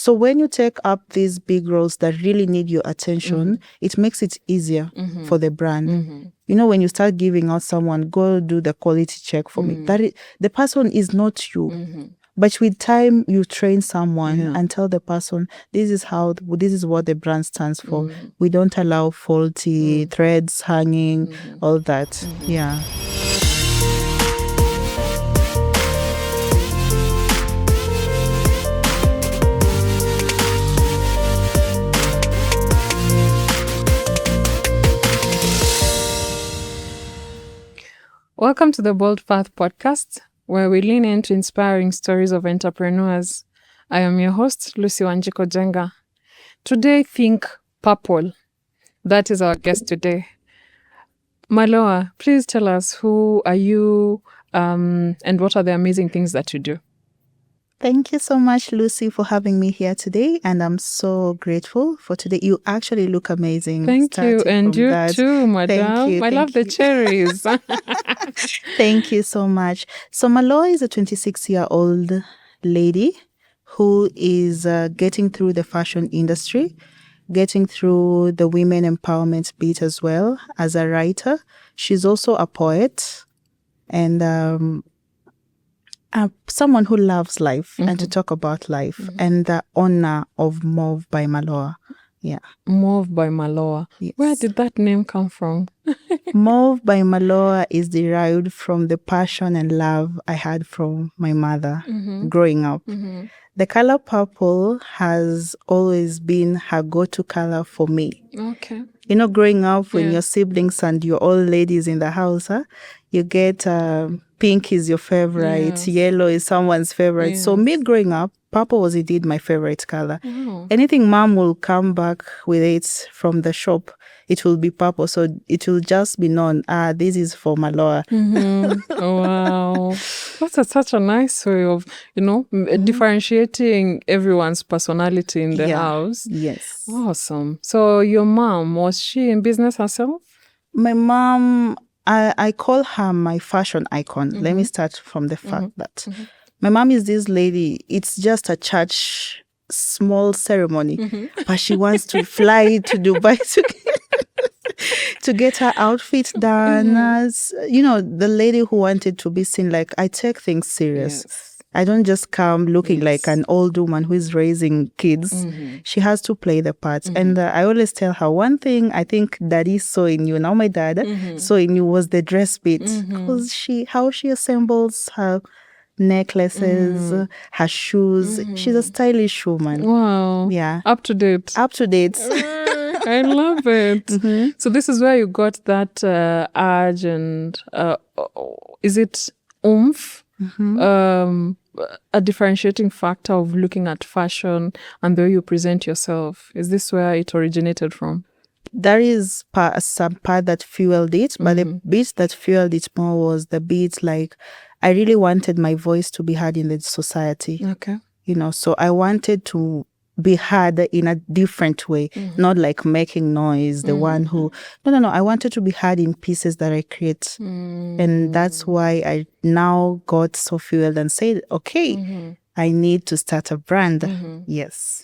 So when you take up these big roles that really need your attention, it makes it easier for the brand. You know, when you start giving out someone, go do the quality check for me. The person is not you. But with time, you train someone and tell the person, this is what the brand stands for. We don't allow faulty threads hanging, all that. Yeah. Welcome to the Bold Path podcast, where we lean into inspiring stories of entrepreneurs. I am your host, Lucy Wanjiko Jenga. Today, think purple. That is our guest today. Mallowah, please tell us, who are you and what are the amazing things that you do? Thank you so much, Lucy, for having me here today. And I'm so grateful for today. You actually look amazing. Thank you. And you too, madam. Thank you. I love the cherries. Thank you so much. So Mallowah is a 26-year-old lady who is getting through the fashion industry, getting through the women empowerment bit as well as a writer. She's also a poet and someone who loves life and to talk about life and the honor of Mauve by Mallowah. Yeah. Mauve by Mallowah. Yes. Where did that name come from? Mauve by Mallowah is derived from the passion and love I had from my mother growing up. The color purple has always been her go-to color for me. Okay. You know, growing up when your siblings and you're all ladies in the house, you get pink is your favorite, yellow is someone's favorite. So me growing up, purple was indeed my favorite color. Anything mom will come back with it from the shop, it will be purple. So it will just be known, this is for Mallowah. Wow. That's such a nice way of, differentiating everyone's personality in the house. Yes. Awesome. So your mom, was she in business herself? My mom, I call her my fashion icon. Let me start from the fact that my mom is this lady. It's just a church small ceremony, but she wants to fly to Dubai to get her outfit done. As you know, the lady who wanted to be seen. Like, I take things serious. Yes. I don't just come looking like an old woman who is raising kids. She has to play the part. And I always tell her one thing I think daddy saw in you. Now my dad saw in you was the dress bit. Because how she assembles her necklaces, her shoes. She's a stylish woman. Wow. Yeah. Up to date. Up to date. I love it. So this is where you got that urge and is it oomph? A differentiating factor of looking at fashion and the way you present yourself. Is this where it originated from? There is some part that fueled it, but the bit that fueled it more was the bit like I really wanted my voice to be heard in the society. Okay. So I wanted to be heard in a different way, not like making noise, the one who... No. I wanted to be heard in pieces that I create. And that's why I now got so fueled and said, okay, I need to start a brand. Yes.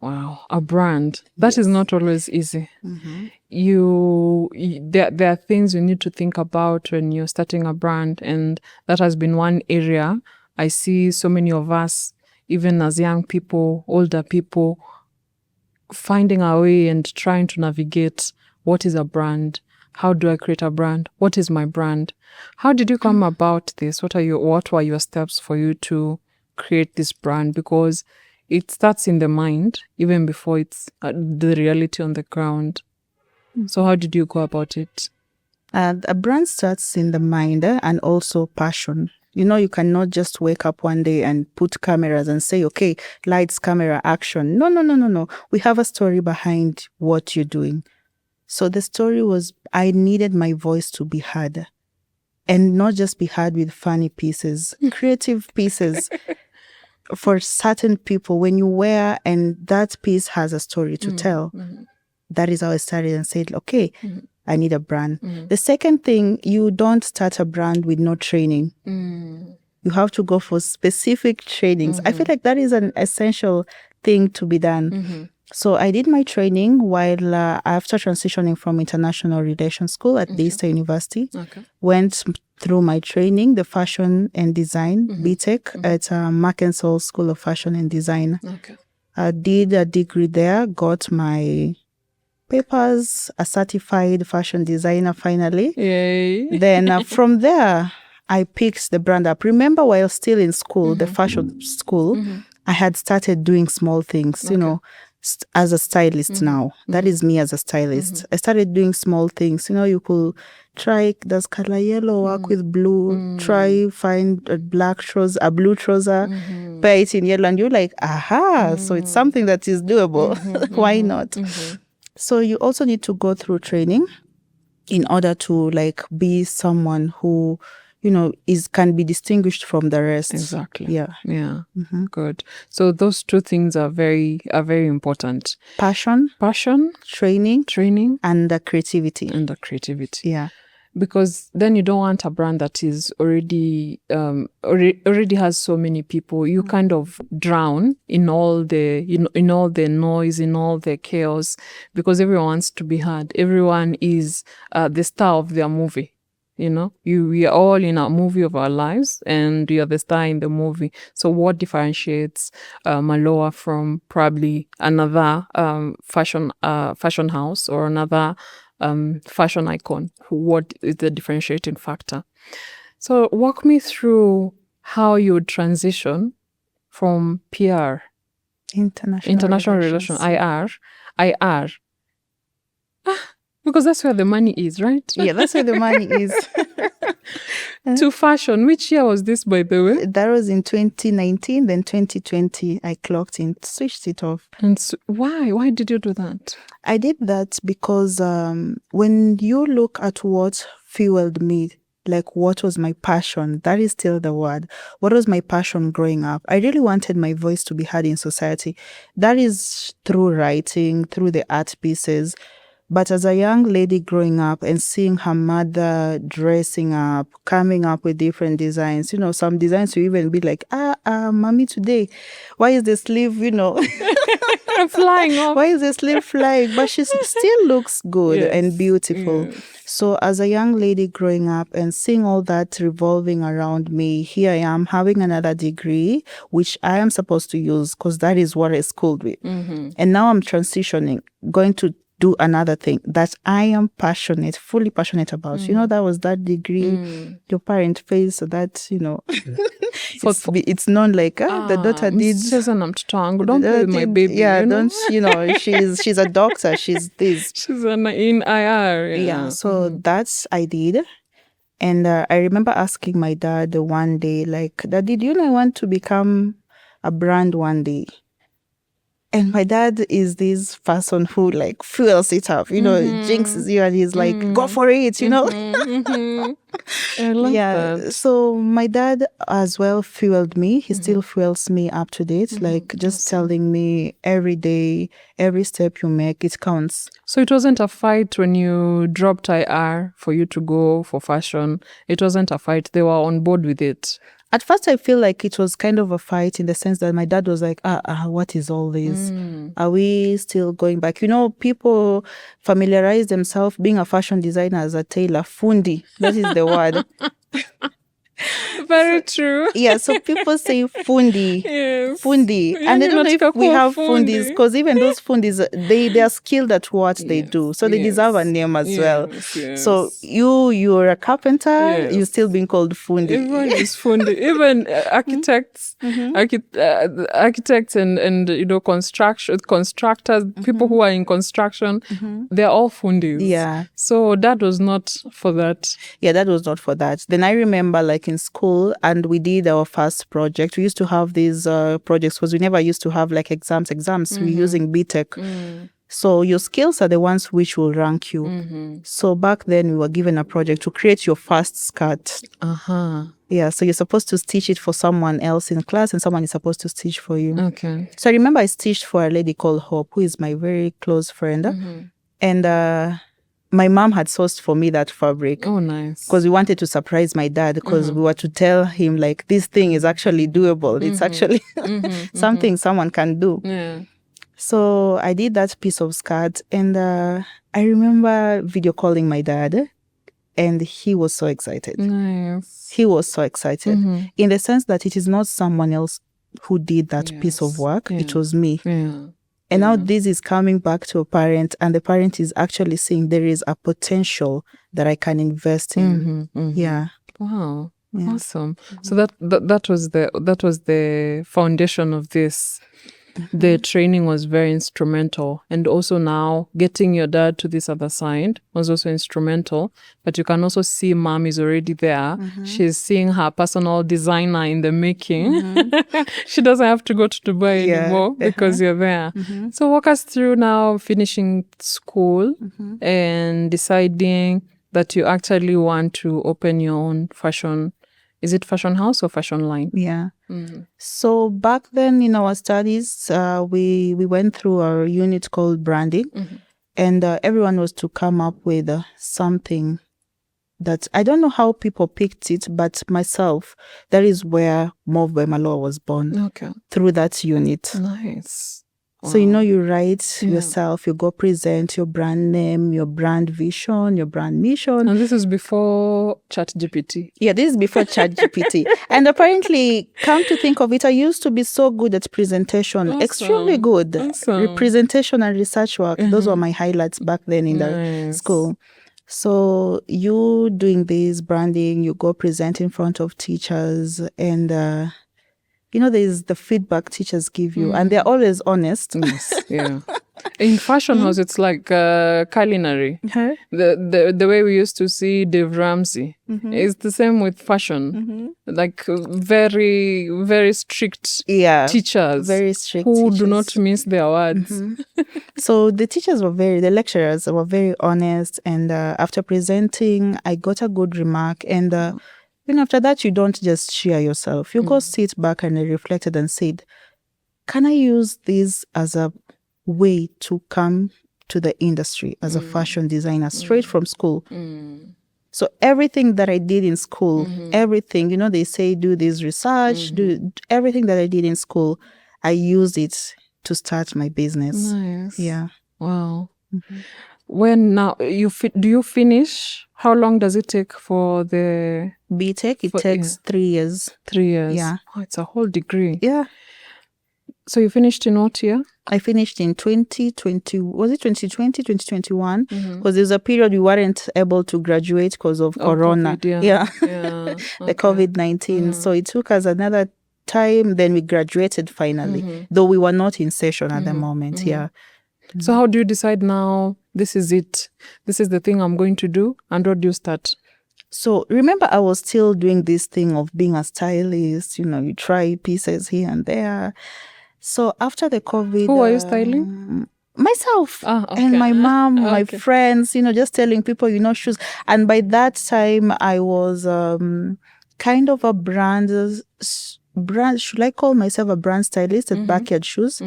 Wow, a brand. That is not always easy. There are things you need to think about when you're starting a brand, and that has been one area I see so many of us, even as young people, older people, finding our way and trying to navigate what is a brand. How do I create a brand? What is my brand? How did you come about this? What were your steps for you to create this brand? Because it starts in the mind even before it's the reality on the ground. So how did you go about it? A brand starts in the mind and also passion. You cannot just wake up one day and put cameras and say, okay, lights, camera, action. No. We have a story behind what you're doing. So the story was, I needed my voice to be heard. And not just be heard with funny pieces, creative pieces for certain people. When you wear and that piece has a story to tell, that is how I started and said, okay, I need a brand. The second thing, you don't start a brand with no training. You have to go for specific trainings. I feel like that is an essential thing to be done. So I did my training while after transitioning from international relations school at the Eastern University. Went through my training, the fashion and design, BTech at Mackensaul School of Fashion and Design. I did a degree there, got my papers, a certified fashion designer finally. Yay. Then from there, I picked the brand up. Remember, while still in school, the fashion school, I had started doing small things, you know, as a stylist now. That is me as a stylist. I started doing small things. You know, you could try, does color yellow work with blue? Try find a blue trouser, pair it in yellow, and you're like, aha, so it's something that is doable. Why not? So you also need to go through training in order to like be someone who, you know, can be distinguished from the rest. Exactly. Yeah. Good. So those two things are very important. Passion, training, and the creativity. Yeah. Because then you don't want a brand that is already has so many people. You kind of drown in all the in all the noise, in all the chaos, because everyone wants to be heard. Everyone is the star of their movie. You know, we are all in a movie of our lives, and you are the star in the movie. So what differentiates Mallowah from probably another fashion house or another fashion icon? What is the differentiating factor? So walk me through how you would transition from PR, international relations, IR, because that's where the money is, right? Yeah, that's where the money is. To fashion. Which year was this, by the way? That was in 2019. Then 2020, I clocked in, switched it off. And so why did you do that? I did that because when you look at what fueled me, like what was my passion, that is still the word. What was my passion growing up? I really wanted my voice to be heard in society. That is through writing, through the art pieces. But as a young lady growing up and seeing her mother dressing up, coming up with different designs, you know, some designs you even be like, mommy, today, why is the sleeve, you know, flying off? Why is the sleeve flying? But she still looks good and beautiful. Yes. So as a young lady growing up and seeing all that revolving around me, here I am having another degree, which I am supposed to use because that is what I schooled with. And now I'm transitioning, going to do another thing that I am fully passionate about. You know, that was that degree your parent pays, so that, you know, it's known like the daughter did. Don't play with my baby. Yeah, you know? don't, you know, she's a doctor. She's this. She's in IR. Yeah, so that's I did. And I remember asking my dad one day, like, Daddy, do you know I want to become a brand one day? And my dad is this person who like fuels it up, you know, jinxes you, and he's like, go for it, you know. I love that. So my dad as well fueled me. He still fuels me up to date, like just telling me every day, every step you make, it counts. So it wasn't a fight when you dropped IR for you to go for fashion. It wasn't a fight. They were on board with it. At first, I feel like it was kind of a fight in the sense that my dad was like, what is all this? Are we still going back? You know, people familiarize themselves being a fashion designer as a tailor, fundi. That is the word. Very true. Yeah, so people say fundi. Yes. Fundi. And I don't know if we have fundis, because even those fundis, they are skilled at what they do. So they deserve a name as well. Yes. So you're a carpenter, you're still being called fundi. Everyone is fundi. Even architects, architects and you know, constructors, people who are in construction, they're all fundis. Yeah. So that was not for that. Yeah, that was not for that. Then I remember like in school, and we did our first project. We used to have these projects because we never used to have like exams. We're using BTech. So your skills are the ones which will rank you. So back then we were given a project to create your first skirt. Yeah, so you're supposed to stitch it for someone else in class, and someone is supposed to stitch for you. Okay. So I remember I stitched for a lady called Hope, who is my very close friend. And my mom had sourced for me that fabric. Oh, nice. Because we wanted to surprise my dad, because we were to tell him, like, this thing is actually doable. It's actually something someone can do. Yeah. So I did that piece of skirt, and I remember video calling my dad, and he was so excited. Nice. He was so excited in the sense that it is not someone else who did that piece of work. It was me. Yeah. And now this is coming back to a parent, and the parent is actually seeing there is a potential that I can invest in. Yeah. Wow. Yeah. Awesome. So that was the foundation of this. The training was very instrumental, and also now getting your dad to this other side was also instrumental. But you can also see mom is already there. She's seeing her personal designer in the making. She doesn't have to go to Dubai anymore because you're there. So walk us through now finishing school and deciding that you actually want to open your own fashion. Is it fashion house or fashion line? Yeah. So back then in our studies, we went through a unit called branding, and everyone was to come up with something that, I don't know how people picked it, but myself, that is where Mauve by Mallowah was born. Okay. Through that unit. Nice. So, you write yourself, you go present your brand name, your brand vision, your brand mission. And this is before ChatGPT. Yeah, this is before ChatGPT. And apparently, come to think of it, I used to be so good at presentation, extremely good. Representation and research work, those were my highlights back then in the school. So you doing this branding, you go present in front of teachers, and there's the feedback teachers give you, and they're always honest. Yes, yeah. In fashion house, it's like culinary. The way we used to see Dave Ramsey. It's the same with fashion. Like very, very strict teachers. Very strict who teachers. Do not mince their words. So the lecturers were very honest, and after presenting, I got a good remark, and after that, you don't just share yourself. You go sit back and reflected and said, can I use this as a way to come to the industry as a fashion designer straight from school? So everything that I did in school, everything, they say do this research, do everything that I did in school, I used it to start my business. Nice. Yeah. Wow. When now do you finish? How long does it take for the BTech? It takes 3 years. 3 years. Yeah. Oh, it's a whole degree. Yeah. So you finished in what year? I finished in 2020. Was it 2020, 2021? Because there's a period we weren't able to graduate because of Corona. COVID, yeah. The COVID-19. So it took us another time. Then we graduated finally, though we were not in session at the moment. Yeah. So how do you decide now, this is it? This is the thing I'm going to do? And what do you start? So remember, I was still doing this thing of being a stylist. You try pieces here and there. So after the COVID... Who are you styling? Myself and my mom, my friends, just telling people, shoes. And by that time, I was kind of a brand, should I call myself a brand stylist at Backyard Shoes?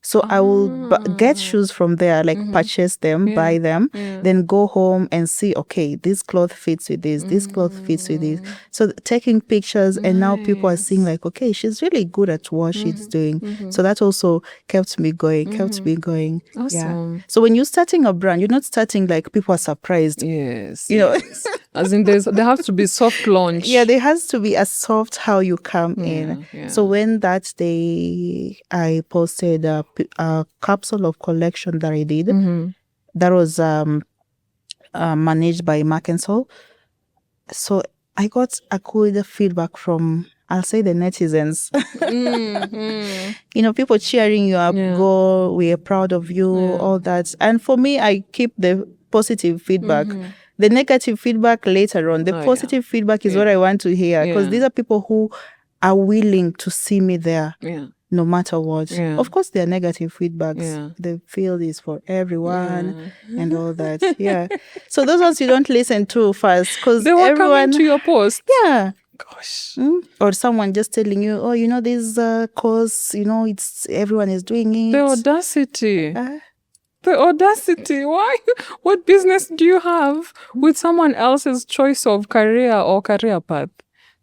So I will get shoes from there, like purchase them, buy them, then go home and see, okay, this cloth fits with this cloth fits with this. So taking pictures, and now people are seeing like, okay, she's really good at what she's doing. So that also kept me going. Awesome. Yeah. So when you're starting a brand, you're not starting like people are surprised. Yes. Yes. As in there has to be soft launch. Yeah, there has to be a soft how you come in. Yeah. So when that day I posted a capsule of collection that I did, that was managed by Mark and Soul. So I got a good feedback from, I'll say, the netizens. People cheering you up, go, we are proud of you, all that. And for me, I keep the positive feedback. The negative feedback later on. The positive feedback is what I want to hear, because these are people who are willing to see me there no matter what. Of course, there are negative feedbacks. The field is for everyone and all that. Yeah. So those ones you don't listen to first, because they were coming to your post. Yeah. Gosh. Or someone just telling you, oh, this course, it's everyone is doing it. The audacity. the audacity? Why? What business do you have with someone else's choice of career or career path?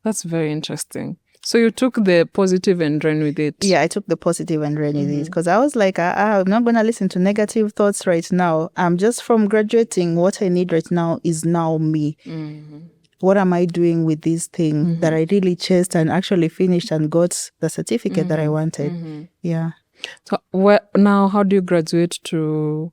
That's very interesting. So you took the positive and ran with it. Yeah, I took the positive and ran with it because I was like, I'm not going to listen to negative thoughts right now. I'm just from graduating. What I need right now is now me. What am I doing with this thing that I really chased and actually finished and got the certificate that I wanted? Yeah. So now, how do you graduate to,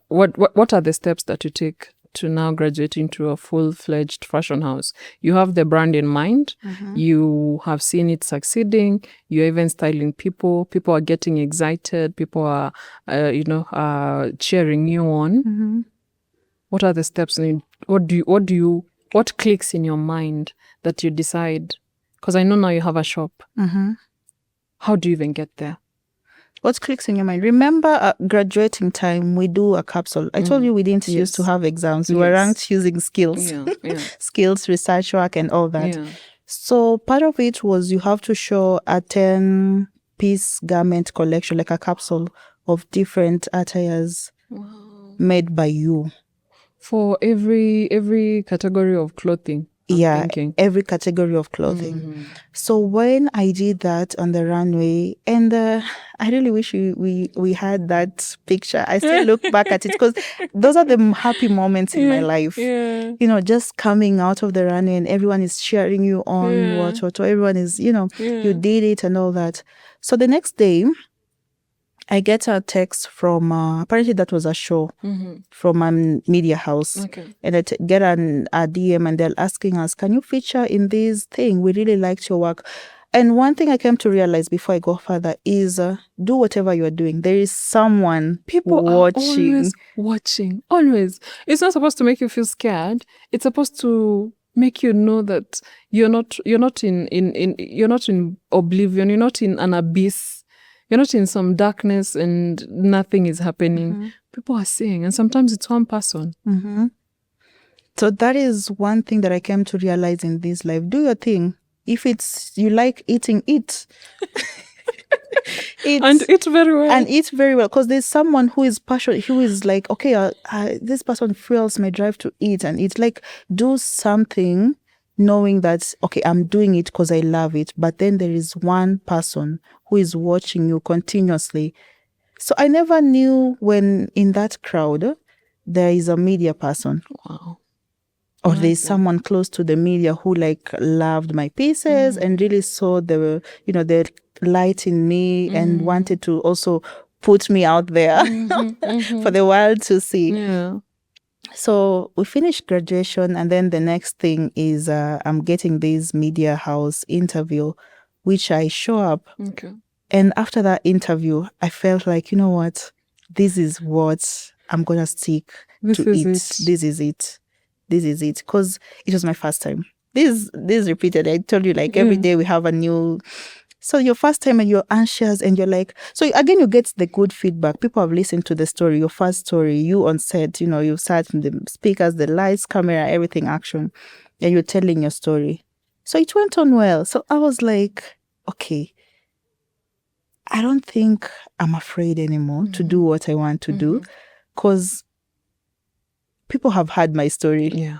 what are the steps that you take to now graduate into a full-fledged fashion house? You have the brand in mind. You have seen it succeeding. You're even styling people. People are getting excited. People are, cheering you on. What are the steps? What clicks in your mind that you decide? Because I know now you have a shop. How do you even get there? What clicks in your mind? Remember at graduating time, we do a capsule. I told you we didn't used to have exams. We were ranked using skills, skills, research work, and all that. So part of it was you have to show a 10-piece garment collection, like a capsule of different attires made by you. For every category of clothing. Every category of clothing. So when I did that on the runway, and I really wish we had that picture. I still look back at it because those are the happy moments in my life. You know, just coming out of the runway and everyone is cheering you on. What everyone is, you did it and all that. So the next day, I get a text from, apparently that was a show from a media house. And I get a DM and they're asking us, can you feature in this thing? We really liked your work. And one thing I came to realize before I go further is do whatever you're doing. There is someone People watching. Are always watching. Always. It's not supposed to make you feel scared. It's supposed to make you know that you're not in oblivion. You're not in an abyss. You're not in some darkness and nothing is happening. People are seeing, and sometimes it's one person. So that is one thing that I came to realize in this life. Do your thing. If you like eating, eat. And eat very well. And eat very well. Because there's someone who is passionate, who is like, okay, this person fuels my drive to eat. And it's like, do something knowing that, okay, I'm doing it because I love it. But then there is one person who is watching you continuously. So I never knew when in that crowd, there is a media person. Wow. Or there's someone close to the media who loved my pieces and really saw the light in me and wanted to also put me out there for the world to see. Yeah. So we finished graduation and then the next thing is I'm getting this media house interview, which I show up. And after that interview, I felt like, you know what? This is what I'm going to stick to it. This is it. This is it. Because it was my first time. This is repeated. I told you, every day we have a new... So your first time and you're anxious and you're like... So again, you get the good feedback. People have listened to the story, your first story, you on set, you sat in the speakers, the lights, camera, everything, action. And you're telling your story. So it went on well. So I was like, okay, I don't think I'm afraid anymore to do what I want to do. Because people have heard my story. Yeah.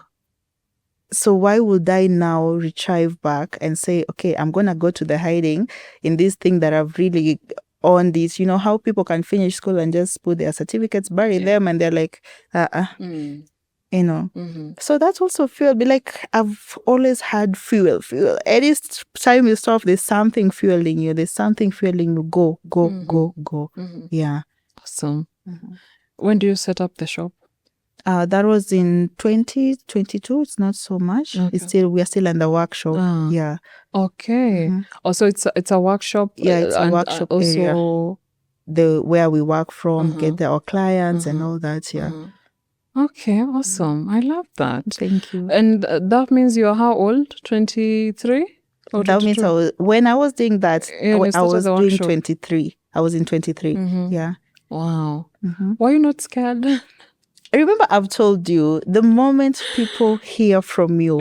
So why would I now retrieve back and say, okay, I'm going to go to the hiding in this thing that I've really on this, how people can finish school and just put their certificates, bury them, and they're like, So that's also fuel. I've always had fuel. Any time you stop, there's something fueling you. There's something fueling you. Go. Yeah. Awesome. When do you set up the shop? That was in 2022. It's not so much. Okay. We are still in the workshop. Yeah. Okay. Also, it's a workshop. Yeah, it's a workshop area. Also, where we work from, get our clients and all that. Yeah. Okay. Awesome. I love that. Thank you. And that means you're how old? 23? Or that means when I was doing that, I was doing 23. I was in 23. Yeah. Wow. Why are you not scared? I remember I've told you, the moment people hear from you,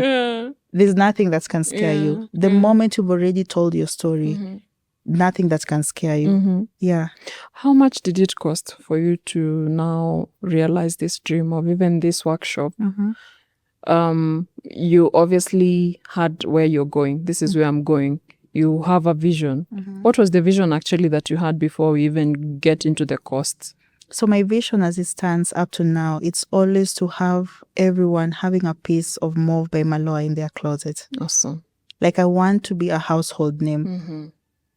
there's nothing that can scare you. The moment you've already told your story, nothing that can scare you. Yeah. How much did it cost for you to now realize this dream of even this workshop? You obviously had where you're going. This is where I'm going. You have a vision. What was the vision actually that you had before we even get into the costs? So my vision as it stands up to now, it's always to have everyone having a piece of Mauve by Mallowah in their closet. Awesome. Like I want to be a household name.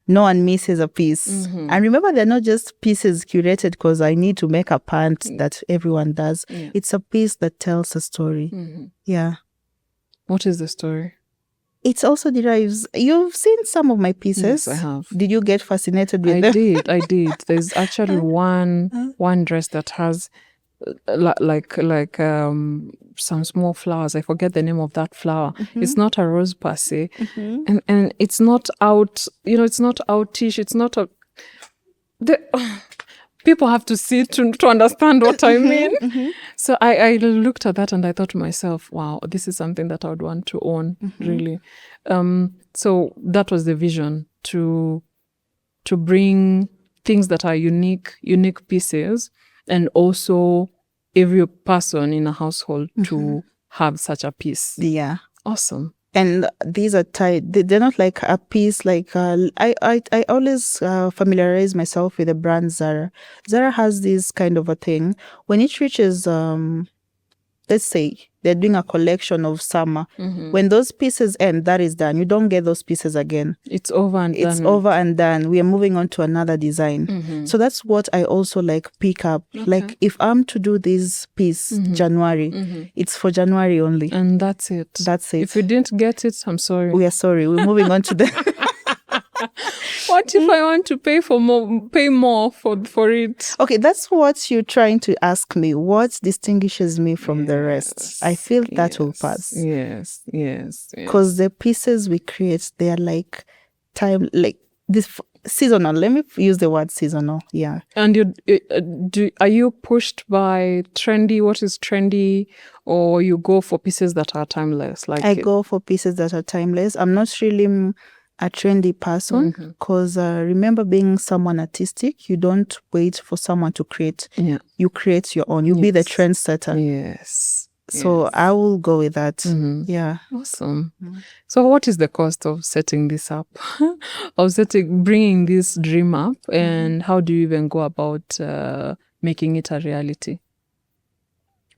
No one misses a piece. And remember, they're not just pieces curated because I need to make a pant that everyone does. Yeah. It's a piece that tells a story. Yeah. What is the story? It also derives. You've seen some of my pieces. Yes, I have. Did you get fascinated with them? I did. There's actually one dress that has like some small flowers. I forget the name of that flower. It's not a rose per se, and it's not out. It's not outish. It's not a. People have to see to understand what I mean. So I looked at that and I thought to myself, wow, this is something that I would want to own, really. So that was the vision, to bring things that are unique pieces, and also every person in a household to have such a piece. Yeah. Awesome. And these are tied. They're not like a piece. Like I always familiarize myself with the brand Zara. Zara has this kind of a thing. When it reaches, let's say they're doing a collection of summer. When those pieces end, that is done. You don't get those pieces again. It's over and done. It's over and done. We are moving on to another design. So that's what I also like pick up. Okay. Like if I'm to do this piece January, it's for January only. And that's it. That's it. If you didn't get it, I'm sorry. We are sorry. We're moving on to the... What if I want to pay more for it? Okay, that's what you're trying to ask me. What distinguishes me from the rest? I feel that will pass. Yes. Because the pieces we create, they are like this seasonal. Let me use the word seasonal. Yeah. And are you pushed by trendy? What is trendy? Or you go for pieces that are timeless? I go for pieces that are timeless. I'm not really a trendy person because remember, being someone artistic, you don't wait for someone to create. Yeah. You create your own. You be the trendsetter. Yes. So I will go with that. Yeah. Awesome. So what is the cost of setting this up? Bringing this dream up, and how do you even go about making it a reality?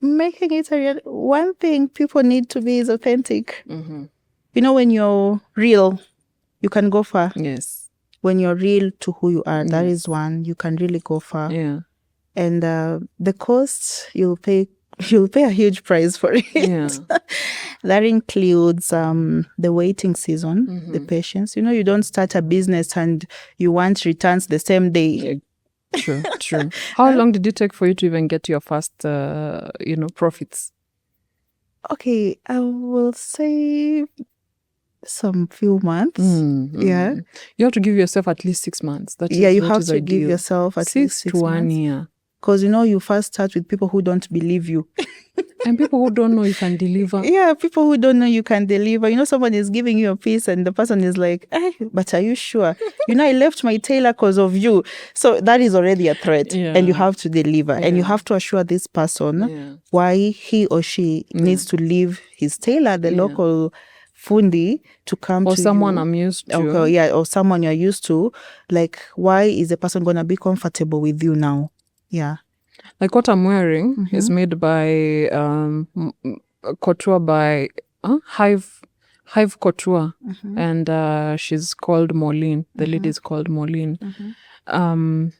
Making it a reality. One thing people need to be is authentic. When you're real, you can go far. Yes. When you're real to who you are, that is one, you can really go far. Yeah. And the cost, you'll pay a huge price for it. Yeah. That includes the waiting season, the patience. You don't start a business and you want returns the same day. True. How long did it take for you to even get your first, profits? Okay, I will say some few months. Yeah. You have to give yourself at least 6 months. You have to give yourself at least 6 to 1 months. year. Because you first start with people who don't believe you. And people who don't know you can deliver. Yeah, people who don't know you can deliver. Someone is giving you a piece and the person is like, but are you sure? I left my tailor because of you. So that is already a threat. Yeah. And you have to deliver. And you have to assure this person why he or she needs to leave his tailor, the local fundi, to come to you. Or someone I'm used to. Okay, yeah, or someone you're used to. Like, why is the person going to be comfortable with you now? Yeah. Like what I'm wearing is made by couture by Hive Couture, and she's called Moline. The lady is called Moline. And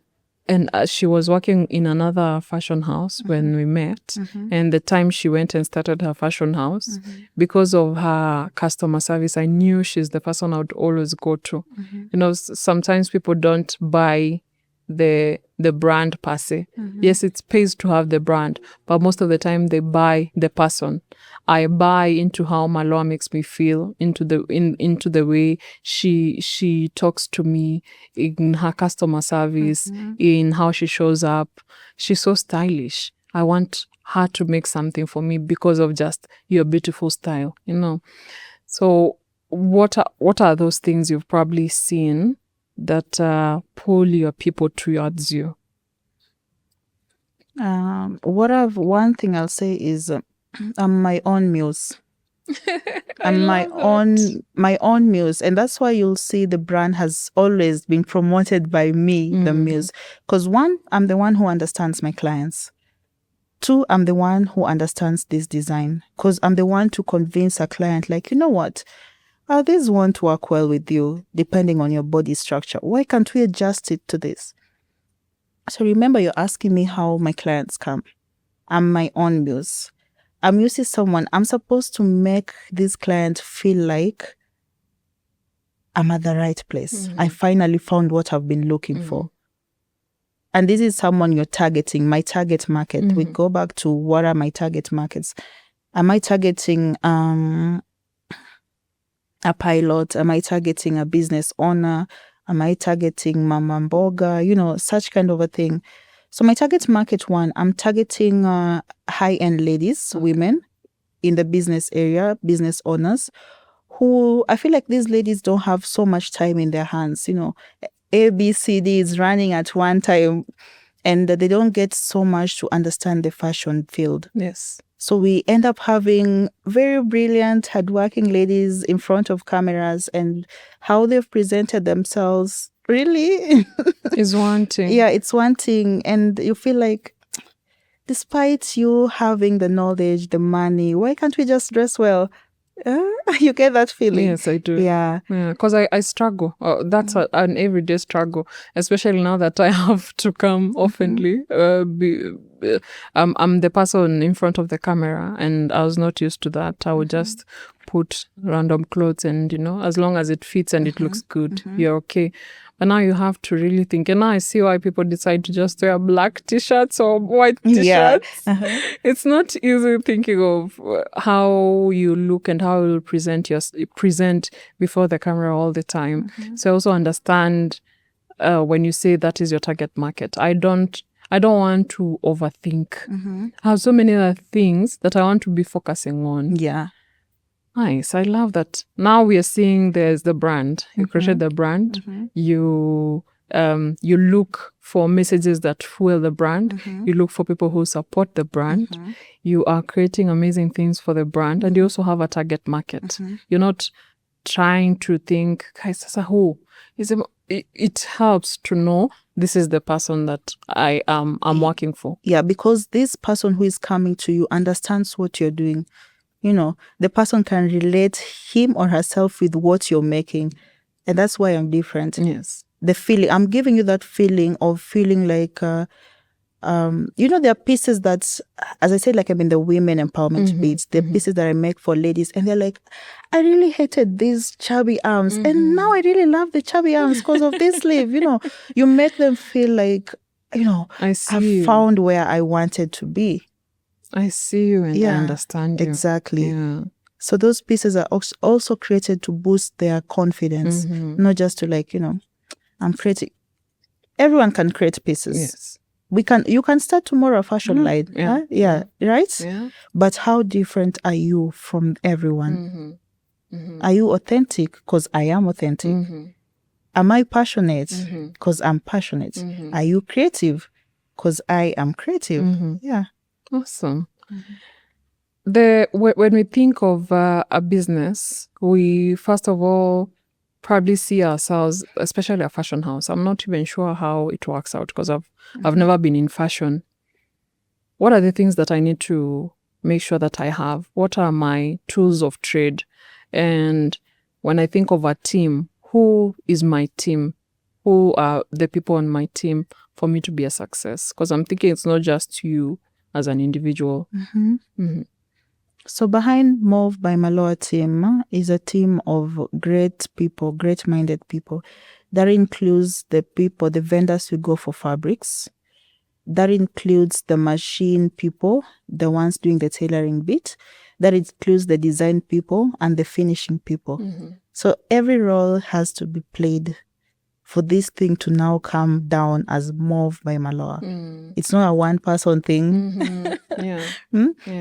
she was working in another fashion house when we met. And the time she went and started her fashion house, because of her customer service, I knew she's the person I would always go to. Sometimes people don't buy the brand per se. Yes, it pays to have the brand, but most of the time they buy the person. I buy into how Mallowah makes me feel, into the way she talks to me, in her customer service, in how she shows up. She's so stylish. I want her to make something for me because of just your beautiful style, So what are those things you've probably seen that pull your people towards you? One thing I'll say is I'm my own muse. I'm my own muse, and that's why you'll see the brand has always been promoted by me, the muse. Because one, I'm the one who understands my clients. Two, I'm the one who understands this design, because I'm the one to convince a client, like, you know what, this won't work well with you depending on your body structure. Why can't we adjust it to this? So remember, you're asking me how my clients come. I'm my own muse. A muse is someone, I'm supposed to make this client feel like I'm at the right place. I finally found what I've been looking for. And this is someone you're targeting, my target market. We go back to what are my target markets. Am I targeting a pilot? Am I targeting a business owner? Am I targeting mama mboga? Such kind of a thing. So my target market one, I'm targeting high-end ladies, women in the business area, business owners, who I feel like these ladies don't have so much time in their hands. A, B, C, D is running at one time, and they don't get so much to understand the fashion field. Yes. So we end up having very brilliant, hardworking ladies in front of cameras, and how they've presented themselves really is one thing. Yeah, it's one thing. And you feel like, despite you having the knowledge, the money, why can't we just dress well? You get that feeling? Yes, I do. Yeah. Because I struggle. That's an everyday struggle, especially now that I have to come oftenly. I'm the person in front of the camera, and I was not used to that. I would just put random clothes, and as long as it fits and it looks good, you're okay. But now you have to really think. And now I see why people decide to just wear black t-shirts or white t-shirts. Yeah. It's not easy thinking of how you look and how you present before the camera all the time. So I also understand when you say that is your target market. I don't want to overthink. I have so many other things that I want to be focusing on. Yeah. Nice. I love that. Now we are seeing there's the brand. You created the brand. You look for messages that fuel the brand. You look for people who support the brand. You are creating amazing things for the brand, and you also have a target market. You're not trying to think, who is it helps to know this is the person that I'm working for. Yeah, because this person who is coming to you understands what you're doing. The person can relate him or herself with what you're making. And that's why I'm different. Yes. The feeling, I'm giving you that feeling of feeling like, there are pieces that, as I said, like I'm in the women empowerment beats, the pieces that I make for ladies. And they're like, I really hated these chubby arms. And now I really love the chubby arms because of this sleeve. You make them feel like, I see I've found where I wanted to be. I see you and I understand you. Exactly. Yeah. So those pieces are also created to boost their confidence, not just to I'm creating. Everyone can create pieces. Yes. You can start tomorrow a fashion line. Yeah. Right? Yeah. But how different are you from everyone? Are you authentic? Because I am authentic. Am I passionate? Because I'm passionate. Are you creative? Because I am creative. Yeah. Awesome. When we think of a business, we first of all probably see ourselves, especially a fashion house. I'm not even sure how it works out because I've never been in fashion. What are the things that I need to make sure that I have? What are my tools of trade? And when I think of a team, who is my team? Who are the people on my team for me to be a success? Because I'm thinking it's not just you as an individual. So behind Mauve by Mallowah team is a team of great people, great-minded people. That includes the vendors who go for fabrics. That includes the machine people, the ones doing the tailoring bit. That includes the design people and the finishing people. So every role has to be played for this thing to now come down as Mauve by Mallowah. It's not a one-person thing. Yeah.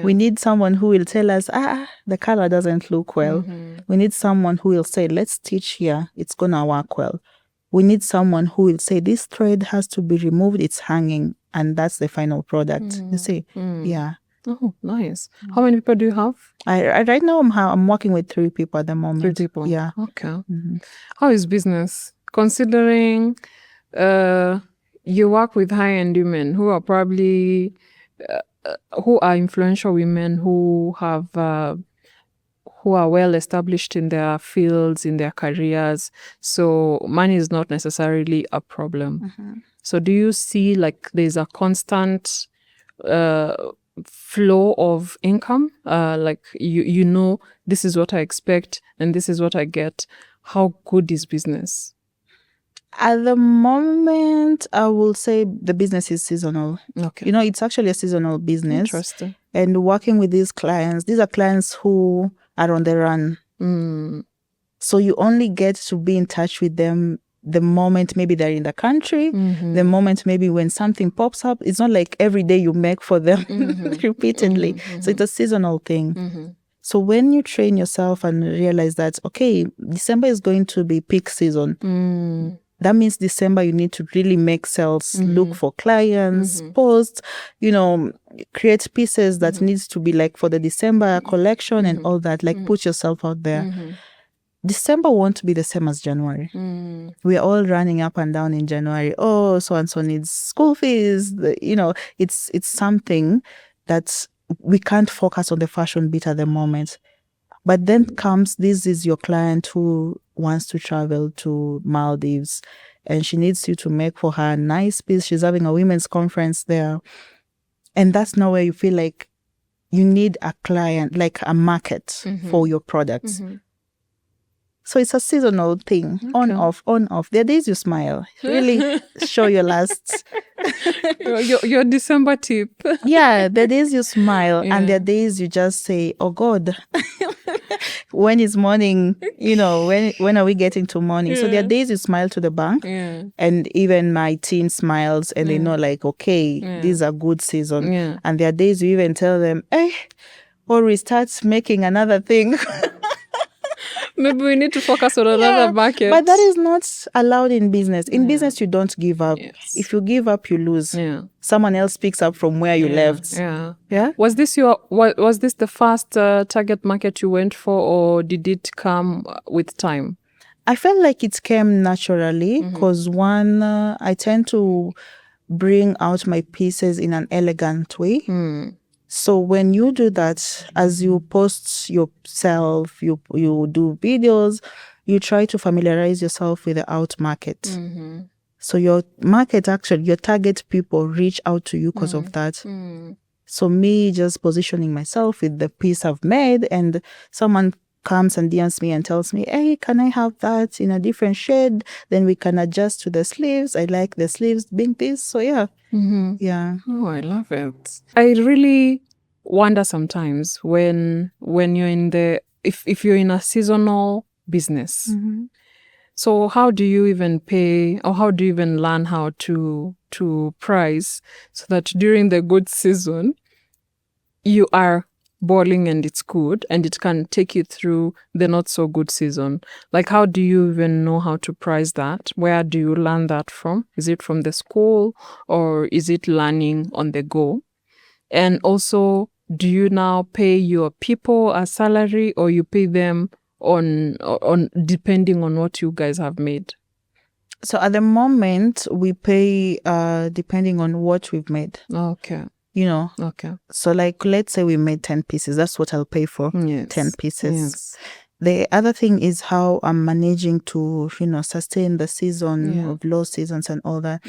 We need someone who will tell us, the color doesn't look well. We need someone who will say, let's stitch here. It's going to work well. We need someone who will say this thread has to be removed, it's hanging, and that's the final product. You see? Yeah. Oh, nice. How many people do you have? I right now I'm working with 3 people at the moment. 3 people. Yeah. Okay. How is business? Considering you work with high-end women who are probably who are influential women who have who are well established in their fields, in their careers. So money is not necessarily a problem. So do you see like there's a constant flow of income? Like you know, this is what I expect and this is what I get. How good is business? At the moment, I will say the business is seasonal. Okay. It's actually a seasonal business. Interesting. And working with these are clients who are on the run. So you only get to be in touch with them the moment maybe they're in the country, the moment maybe when something pops up. It's not like every day you make for them repeatedly. So it's a seasonal thing. So when you train yourself and realize that, okay, December is going to be peak season. That means December you need to really make sales, look for clients, post, create pieces that needs to be like for the December collection and all that, like put yourself out there. December won't be the same as January. We are all running up and down in January. Oh, so-and-so needs school fees. It's something that we can't focus on the fashion bit at the moment. But then this is your client who wants to travel to Maldives and she needs you to make for her a nice piece. She's having a women's conference there. And that's now where you feel like you need a client, like a market for your products. So it's a seasonal thing, on, off. There are days you smile, really show your last. your December tip. Yeah, there are days you smile and there are days you just say, oh God, when is morning? When are we getting to morning? So there are days you smile to the bank and even my team smiles and they know like, okay, this is a good season. And there are days you even tell them, or we start making another thing. Maybe we need to focus on another market. But that is not allowed in business. In business, you don't give up. Yes. If you give up, you lose. Someone else picks up from where you left. Yeah. Was this the first target market you went for, or did it come with time? I felt like it came naturally because one, I tend to bring out my pieces in an elegant way. So when you do that, as you post yourself, you do videos, you try to familiarize yourself with the out market. So your market, actually, your target people reach out to you because of that. So me just positioning myself with the piece I've made, and someone comes and DMs me and tells me, hey, can I have that in a different shade? Then we can adjust to the sleeves. I like the sleeves being this. So yeah. Yeah. Oh, I love it. I really wonder sometimes when you're in if you're in a seasonal business. So how do you even pay, or how do you even learn how to price so that during the good season you are balling and it's good and it can take you through the not so good season? Like, how do you even know how to price that? Where do you learn that from? Is it from the school or is it learning on the go? And also, do you now pay your people a salary, or you pay them on depending on what you guys have made? So at the moment we pay depending on what we've made. Okay. Okay. So like, let's say we made 10 pieces. That's what I'll pay for. 10 pieces. Yes. The other thing is how I'm managing to, sustain the season of low seasons and all that.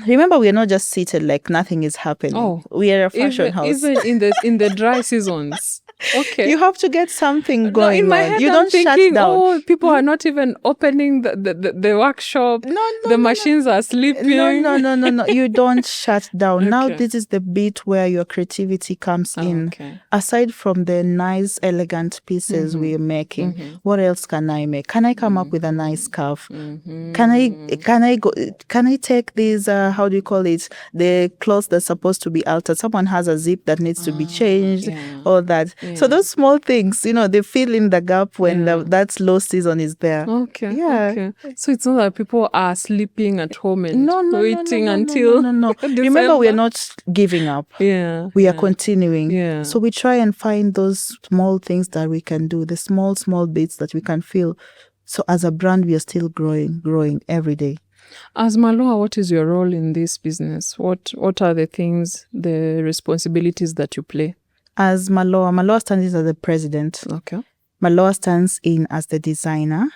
Remember, we are not just seated like nothing is happening. Oh, we are a fashion house. Even in the dry seasons. Okay. You have to get something going in my on. Head, You I'm don't thinking, shut down. Oh, people are not even opening the workshop. The machines are sleeping. No. You don't shut down. Okay. Now this is the bit where your creativity comes in. Okay. Aside from the nice, elegant pieces we're making, what else can I make? Can I come up with a nice scarf? Can I take these, how do you call it? The clothes that's supposed to be altered. Someone has a zip that needs to be changed. All that. So those small things, they fill in the gap when that slow season is there. Okay. Yeah. Okay. So it's not that people are sleeping at home and waiting until no. Remember, we are not giving up. Yeah. We are continuing. Yeah. So we try and find those small things that we can do, the small bits that we can feel. So as a brand, we are still growing every day. As Mallowah, what is your role in this business? What are the things, the responsibilities that you play? As Mallowah stands as the president. Okay. Mallowah stands in as the designer,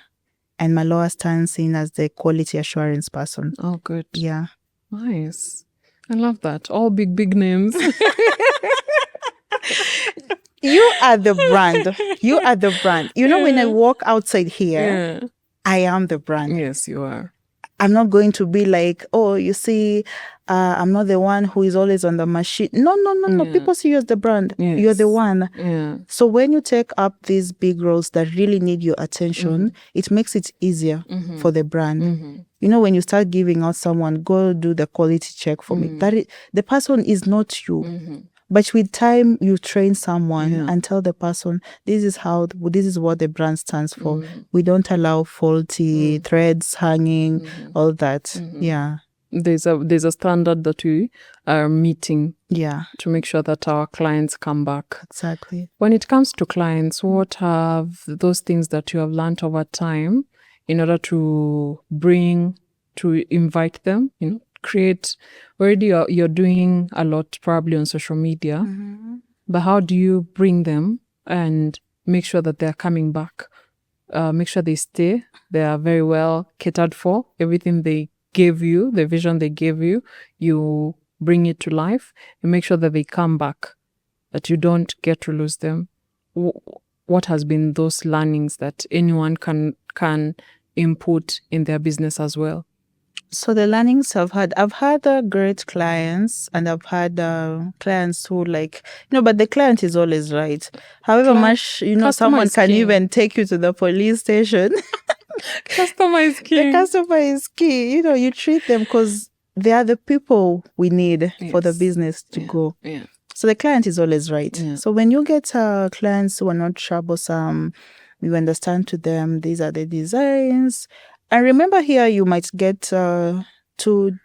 and Mallowah stands in as the quality assurance person. Oh, good. Yeah. Nice. I love that. All big names. You are the brand. You are the brand. When I walk outside here, I am the brand. Yes, you are. I'm not going to be like, oh, you see, I'm not the one who is always on the machine. No. People see you as the brand. Yes. You're the one. Yeah. So when you take up these big roles that really need your attention, it makes it easier for the brand. When you start giving out someone, go do the quality check for me. The person is not you. But with time, you train someone and tell the person, this is what the brand stands for. We don't allow faulty threads hanging, all that. Yeah. There's a standard that we are meeting. Yeah. To make sure that our clients come back. Exactly. When it comes to clients, what have those things that you have learned over time in order to invite them, create, already you're doing a lot probably on social media, but how do you bring them and make sure that they're coming back? Make sure they stay, they are very well catered for, everything they gave you, the vision they gave you, you bring it to life and make sure that they come back, that you don't get to lose them. What has been those learnings that anyone can input in their business as well? So the learnings I've had great clients, and I've had clients who but the client is always right. However much, someone can even take you to the police station. Customer is key. The customer is key. You treat them because they are the people we need for the business to go. Yeah. So the client is always right. Yeah. So when you get clients who are not troublesome, you understand to them, these are the designs. And remember here, you might get 2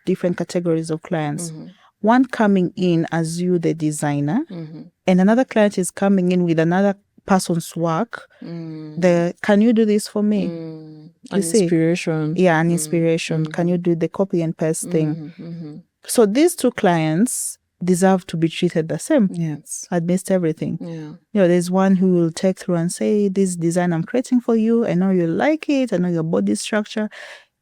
different categories of clients. One coming in as you, the designer, and another client is coming in with another person's work. Can you do this for me? An inspiration. Yeah, an inspiration. Can you do the copy and paste thing? So these 2 clients deserve to be treated the same. Yes. Amidst everything. Yeah. There's one who will take through and say, this design I'm creating for you, I know you like it, I know your body structure,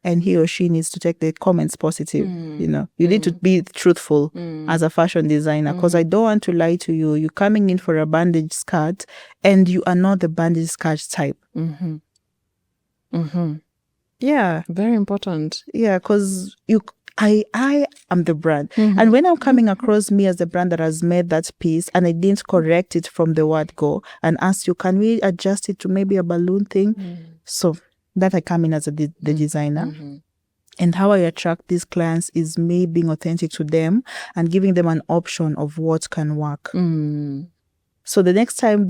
and he or she needs to take the comments positive. You need to be truthful as a fashion designer, because I don't want to lie to you. You're coming in for a bandage skirt and you are not the bandage skirt type. Yeah. Very important. Yeah, because I am the brand. And when I'm coming across me as the brand that has made that piece and I didn't correct it from the word go and ask you, can we adjust it to maybe a balloon thing? So that I come in as the designer. And how I attract these clients is me being authentic to them and giving them an option of what can work. So the next time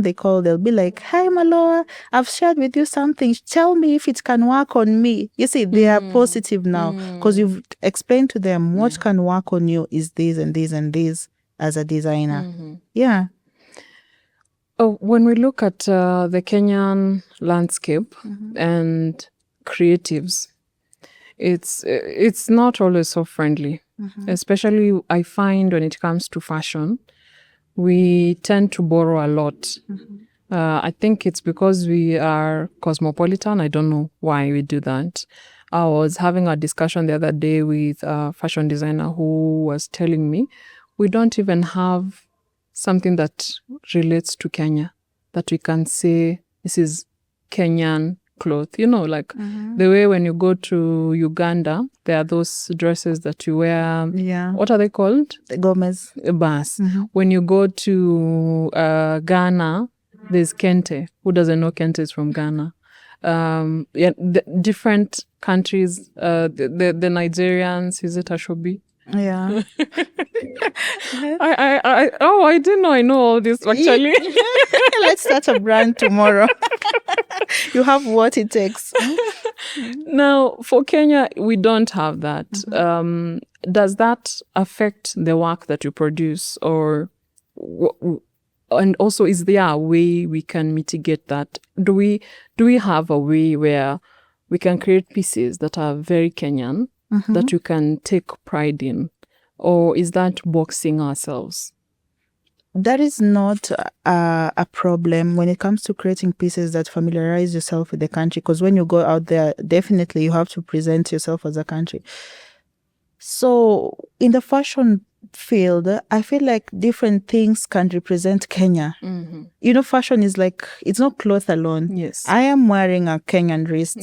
they call, they'll be like, hi, Mallowah, I've shared with you something. Tell me if it can work on me. You see, they are positive now because you've explained to them what can work on you is this and this and this as a designer. Yeah. Oh, when we look at the Kenyan landscape and creatives, it's not always so friendly. Especially I find when it comes to fashion, we tend to borrow a lot. I think it's because we are cosmopolitan. I don't know why we do that. I was having a discussion the other day with a fashion designer who was telling me we don't even have something that relates to Kenya, that we can say this is Kenyan cloth. The way when you go to Uganda, there are those dresses that you wear. Yeah. What are they called? The Gomez. Bas. When you go to Ghana, there's Kente. Who doesn't know Kente is from Ghana? The different countries, the Nigerians, is it Ashobi? Yeah. I didn't know I know all this actually. Let's start a brand tomorrow. You have what it takes. Now, for Kenya, we don't have that. Does that affect the work that you produce, or and also is there a way we can mitigate that? Do we have a way where we can create pieces that are very Kenyan that you can take pride in, or is that boxing ourselves? That is not a problem when it comes to creating pieces that familiarize yourself with the country, because when you go out there, definitely you have to present yourself as a country. So in the fashion field, I feel like different things can represent Kenya. You know, fashion is like, it's not cloth alone. Yes. I am wearing a Kenyan wrist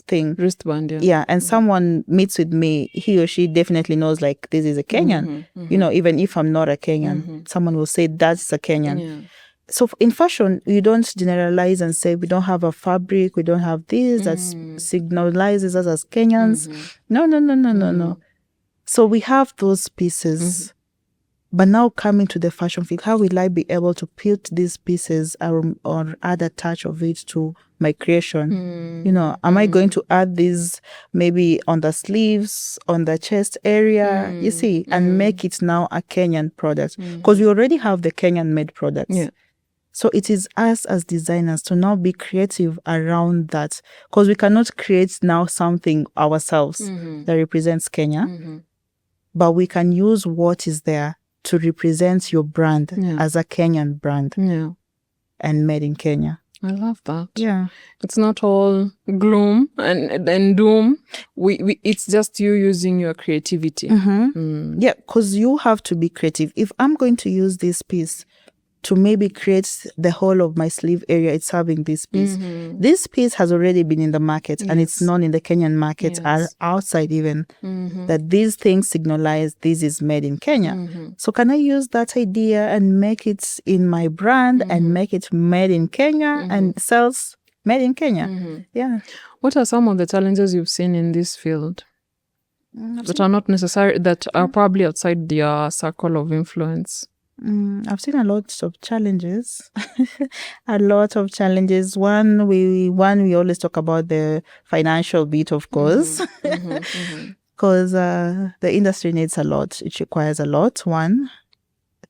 thing. Wristband, yeah. Yeah, and someone meets with me, he or she definitely knows like this is a Kenyan. You know, even if I'm not a Kenyan, someone will say that's a Kenyan. Yeah. So in fashion, you don't generalize and say we don't have a fabric, we don't have this that signalizes us as Kenyans. No. So we have those pieces. But now coming to the fashion field, how will I be able to put these pieces or add a touch of it to my creation? You know, am I going to add these maybe on the sleeves, on the chest area, you see, and make it now a Kenyan product? Because we already have the Kenyan made products. Yeah. So it is us as designers to now be creative around that, because we cannot create now something ourselves that represents Kenya, but we can use what is there to represent your brand as a Kenyan brand and made in Kenya. I love that. Yeah. It's not all gloom and doom. It's just you using your creativity. Yeah, because you have to be creative. If I'm going to use this piece to maybe create the whole of my sleeve area, it's having this piece. This piece has already been in the market and it's known in the Kenyan market outside even that these things signalize this is made in Kenya. So can I use that idea and make it in my brand and make it made in Kenya and sells made in Kenya? Yeah. What are some of the challenges you've seen in this field that are not necessary, that are probably outside your circle of influence? I've seen a lot of challenges. A lot of challenges. One, we always talk about the financial bit, of course, because the industry needs a lot. It requires a lot. One.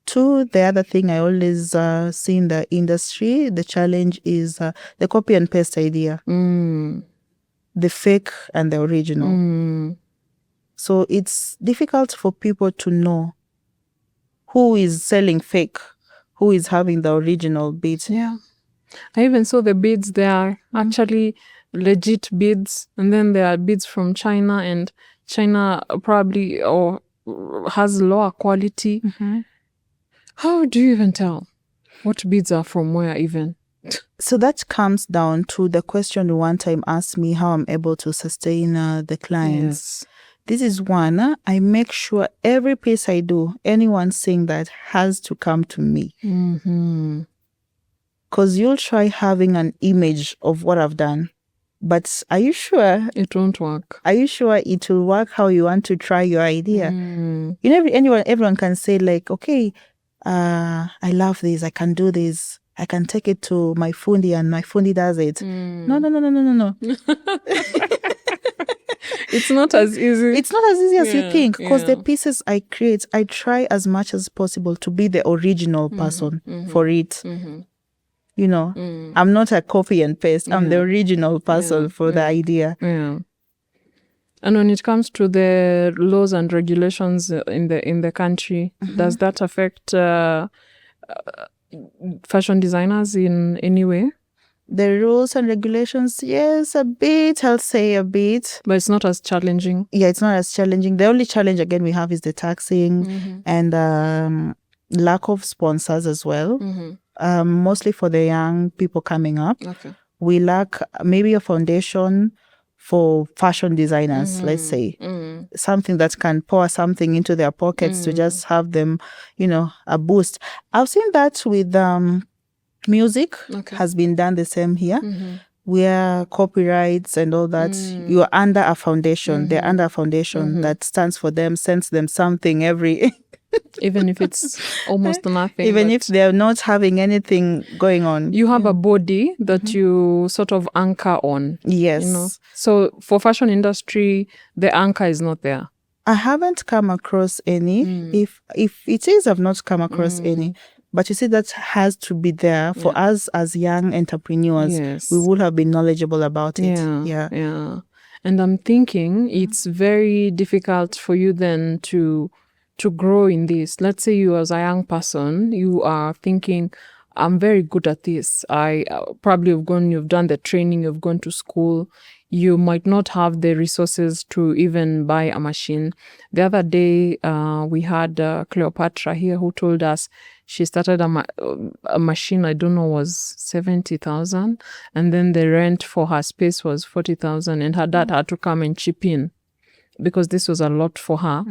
Two, the other thing I always see in the industry, the challenge is the copy and paste idea. The fake and the original. So it's difficult for people to know who is selling fake, who is having the original beads. Yeah. I even saw the beads. They are actually legit beads. And then there are beads from China, and China probably or has lower quality. How do you even tell what beads are from where even? So that comes down to the question you one time asked me, how I'm able to sustain the clients. Yes. This is one, I make sure every piece I do, anyone seeing that has to come to me. Because you'll try having an image of what I've done, but are you sure? It won't work. Are you sure it will work how you want to try your idea? You know, everyone can say like, okay, I love this, I can do this. I can take it to my fundi and my fundi does it. No. It's not as easy. It's not as easy as you think, because the pieces I create, I try as much as possible to be the original person for it. You know, I'm not a copy and paste. I'm the original person for the idea. Yeah. And when it comes to the laws and regulations in the country, does that affect fashion designers in any way? The rules and regulations, yes, a bit, I'll say a bit. But it's not as challenging. Yeah, it's not as challenging. The only challenge, again, we have is the taxing and lack of sponsors as well. Mostly for the young people coming up. Okay. We lack maybe a foundation for fashion designers, let's say. Something that can pour something into their pockets to just have them, you know, a boost. I've seen that with... music has been done the same here. where copyrights and all that, you're under a foundation. They're under a foundation that stands for them, sends them something every even if it's almost nothing. even if they're not having anything going on. You have a body that you sort of anchor on. Yes. You know? So for fashion industry, the anchor is not there. I haven't come across any. If it is, I've not come across any. But you see, that has to be there for us as young entrepreneurs. Yes. We would have been knowledgeable about it. Yeah. And I'm thinking it's very difficult for you then to grow in this. Let's say you as a young person, you are thinking, I'm very good at this. I probably you've done the training, you've gone to school. You might not have the resources to even buy a machine. The other day, we had Cleopatra here who told us she started a machine, I don't know, was 70,000. And then the rent for her space was 40,000. And her dad had to come and chip in because this was a lot for her.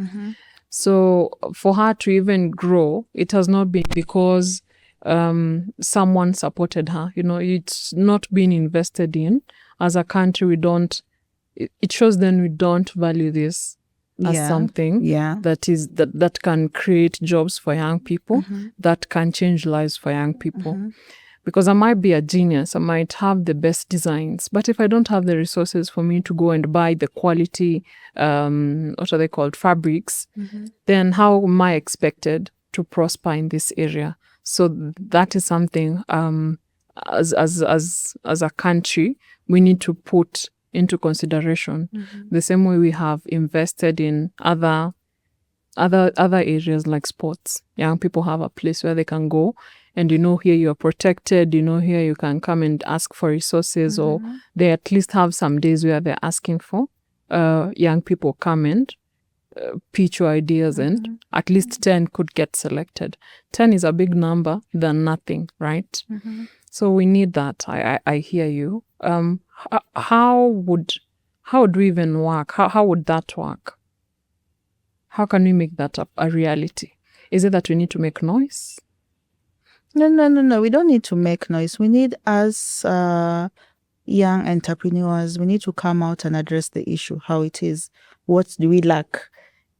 So for her to even grow, it has not been because someone supported her. You know, it's not been invested in. As a country, it shows then we don't value this as something that can create jobs for young people, that can change lives for young people. Because I might be a genius, I might have the best designs, but if I don't have the resources for me to go and buy the quality, what are they called, fabrics, then how am I expected to prosper in this area? So that is something as a country we need to put into consideration. The same way we have invested in other areas like sports. Young people have a place where they can go, and here you are protected. Here you can come and ask for resources, or they at least have some days where they're asking for young people come and pitch your ideas, and at least 10 could get selected. 10 is a big number than nothing, right? So we need that. I hear you. How would we even work? How would that work? How can we make that a reality? Is it that we need to make noise? No. We don't need to make noise. We need, as young entrepreneurs, we need to come out and address the issue, how it is. What do we lack?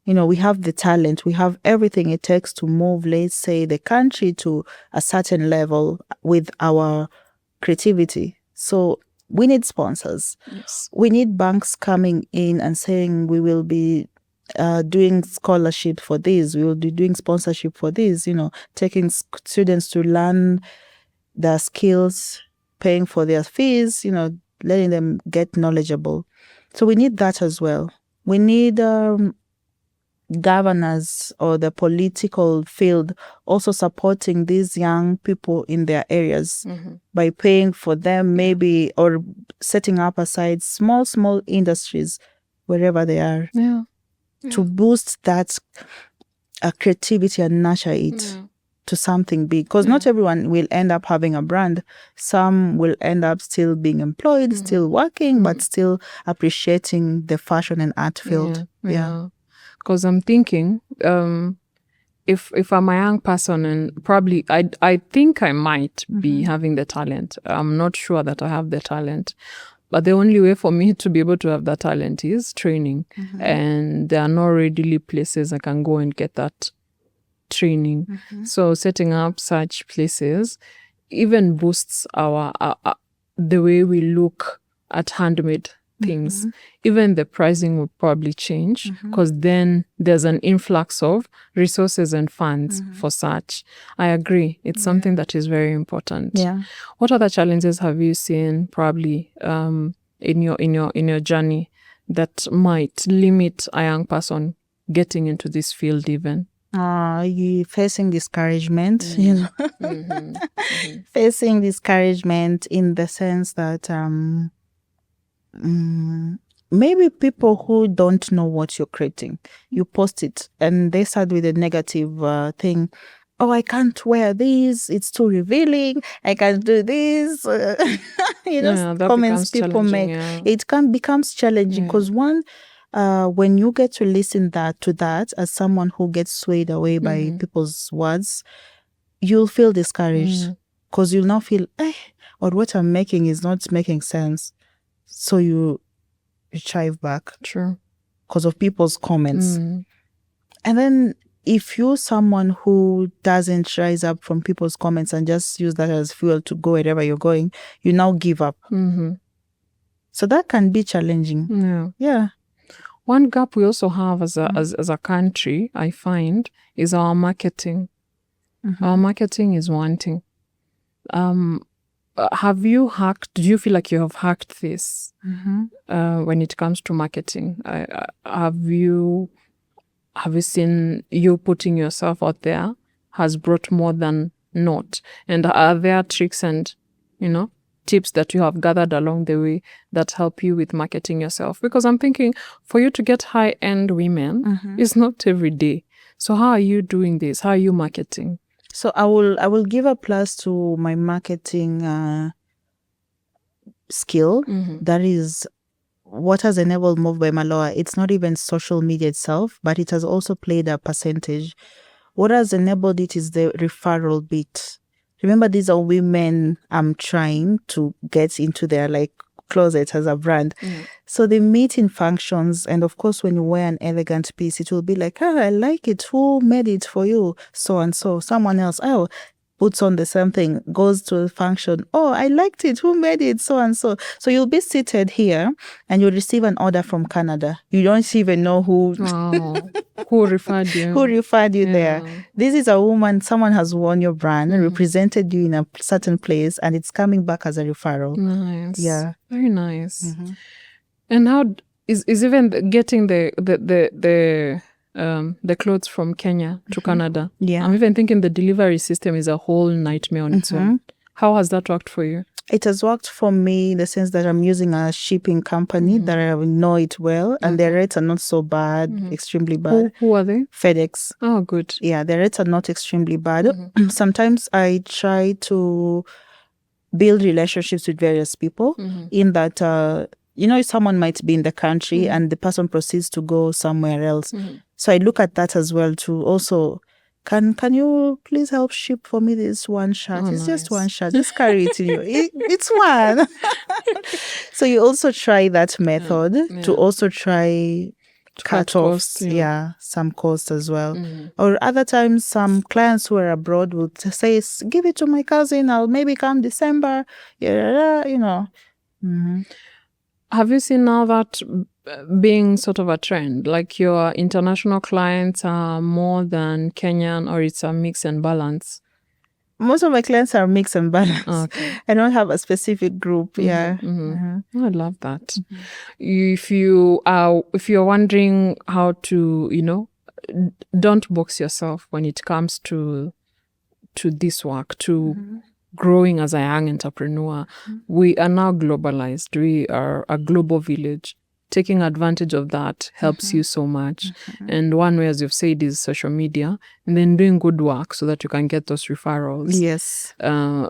We have the talent. We have everything it takes to move, let's say, the country to a certain level with our creativity. So we need sponsors. Yes. We need banks coming in and saying we will be doing scholarship for this. We will be doing sponsorship for this, taking students to learn their skills, paying for their fees, letting them get knowledgeable. So we need that as well. We need governors or the political field also supporting these young people in their areas by paying for them maybe, or setting up aside small industries wherever they are to boost that creativity and nurture it to something big, because not everyone will end up having a brand. Some will end up still being employed, still working, but still appreciating the fashion and art field. Because I'm thinking, if I'm a young person, and probably I think I might be having the talent. I'm not sure that I have the talent, but the only way for me to be able to have that talent is training, and there are no readily places I can go and get that training. So setting up such places even boosts our the way we look at handmade things. Even the pricing will probably change, because then there's an influx of resources and funds for such. I agree. It's something that is very important. What other challenges have you seen probably in your journey that might limit a young person getting into this field even? You facing discouragement, facing discouragement in the sense that maybe people who don't know what you're creating, you post it and they start with a negative thing. Oh, I can't wear this. It's too revealing. I can't do this. Comments people make. It becomes challenging because when you get to listen to that as someone who gets swayed away by people's words, you'll feel discouraged. because you'll now feel, or what I'm making is not making sense. So you chive back. True. Because of people's comments. Mm. And then if you're someone who doesn't rise up from people's comments and just use that as fuel to go wherever you're going, you now give up. Mm-hmm. So that can be challenging. Yeah. Yeah. One gap we also have as a country, I find, is our marketing. Mm-hmm. Our marketing is wanting. Do you feel like you have hacked this when it comes to marketing? Have you seen you putting yourself out there has brought more than naught? And are there tricks and, tips that you have gathered along the way that help you with marketing yourself? Because I'm thinking for you to get high-end women is not every day. So how are you doing this? How are you marketing? So I will give a plus to my marketing skill. That is what has enabled Mauve by Mallowah. It's not even social media itself, but it has also played a percentage. What has enabled it is the referral bit. Remember, these are women I'm trying to get into their closet as a brand. So they meet in functions, and of course when you wear an elegant piece, it will be like, I like it, who made it for you? So and so. Someone else puts on the same thing, goes to a function, I liked it, who made it? So and so. So you'll be seated here and you'll receive an order from Canada. You don't even know who who referred you. Who referred you there. This is a woman, someone has worn your brand and represented you in a certain place, and it's coming back as a referral. Nice. Yeah. Very nice. And how is even getting the clothes from Kenya to Canada? Yeah. I'm even thinking the delivery system is a whole nightmare on its own. How has that worked for you? It has worked for me in the sense that I'm using a shipping company that I know it well, and their rates are not so bad, extremely bad. Who are they? FedEx. Oh, good. Yeah, their rates are not extremely bad. Sometimes I try to build relationships with various people in that, someone might be in the country and the person proceeds to go somewhere else. So I look at that as well to also, can you please help ship for me this one shirt? It's nice. just one shirt. Just carry it in you. It's one. So you also try that method to also try cut off costs, some cost as well. Or other times some clients who are abroad will say, give it to my cousin, I'll maybe come December. Have you seen now that being sort of a trend, like your international clients are more than Kenyan, or it's a mix and balance? Most of my clients are mix and balance. Okay. I don't have a specific group. I love that. If you're wondering how to, don't box yourself when it comes to this work, to growing as a young entrepreneur. We are now globalized. We are a global village. Taking advantage of that helps you so much. And one way, as you've said, is social media, and then doing good work so that you can get those referrals. Yes. And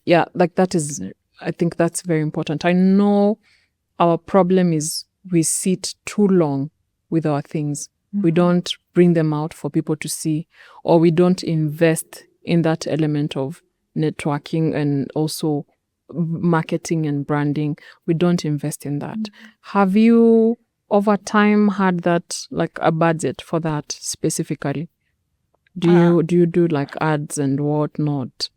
that is, I think that's very important. I know our problem is we sit too long with our things. We don't bring them out for people to see, or we don't invest in that element of networking and also marketing and branding. We don't invest in that. Have you over time had that, like a budget for that specifically? Do you do like ads and whatnot?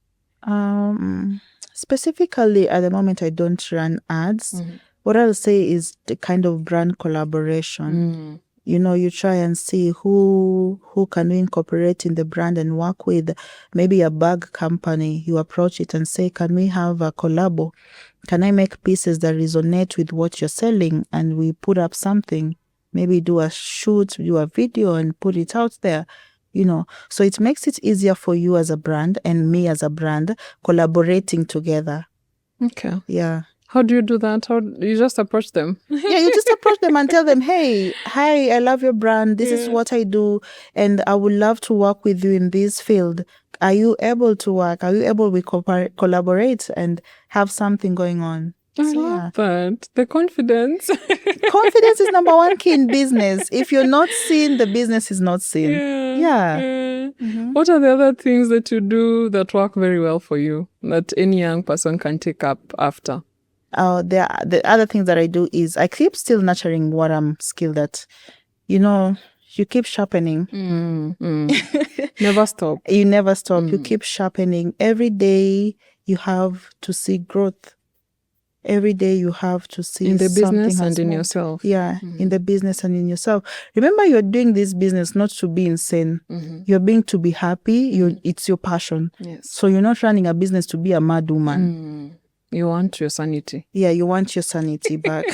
Specifically at the moment I don't run ads. What I'll say is the kind of brand collaboration. You try and see who can we incorporate in the brand and work with. Maybe a bag company, you approach it and say, can we have a collabo? Can I make pieces that resonate with what you're selling? And we put up something, maybe do a shoot, do a video and put it out there. So it makes it easier for you as a brand and me as a brand collaborating together. Okay. Yeah. How do you do that? How you just approach them? Yeah, you just approach them and tell them, hey, hi, I love your brand. This is what I do. And I would love to work with you in this field. Are you able to work? Are you able to collaborate and have something going on? I love that. The confidence. Confidence is number one key in business. If you're not seen, the business is not seen. Yeah. What are the other things that you do that work very well for you that any young person can take up after? The other things that I do is I keep still nurturing what I'm skilled at. You keep sharpening. Never stop. You never stop. You keep sharpening. Every day you have to see growth. Every day you have to see in the something business has and in moved. yourself. Yeah, in the business and in yourself. Remember, you're doing this business not to be insane. You're being to be happy. It's your passion. Yes. So you're not running a business to be a mad woman. You want your sanity. Yeah, you want your sanity back.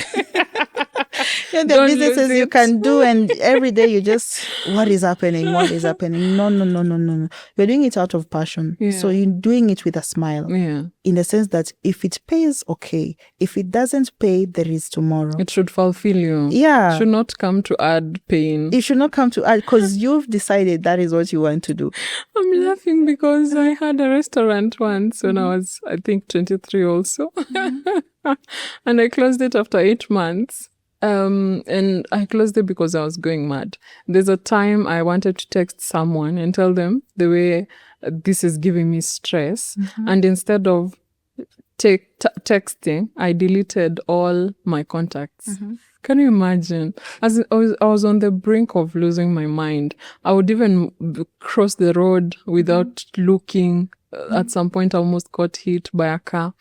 The Don't businesses lose you it. can do, and every day you just, what is happening? What is happening? No. You're doing it out of passion. Yeah. So you're doing it with a smile. Yeah. In the sense that if it pays, okay. If it doesn't pay, there is tomorrow. It should fulfill you. Yeah. It should not come to add pain. It should not come to add, because you've decided that is what you want to do. I'm laughing because I had a restaurant once when I was, I think, 23 also. And I closed it after 8 months. And I closed it because I was going mad. There's a time I wanted to text someone and tell them the way this is giving me stress. And instead of texting, I deleted all my contacts. Can you imagine? As I was on the brink of losing my mind. I would even cross the road without looking. At some point, I almost got hit by a car.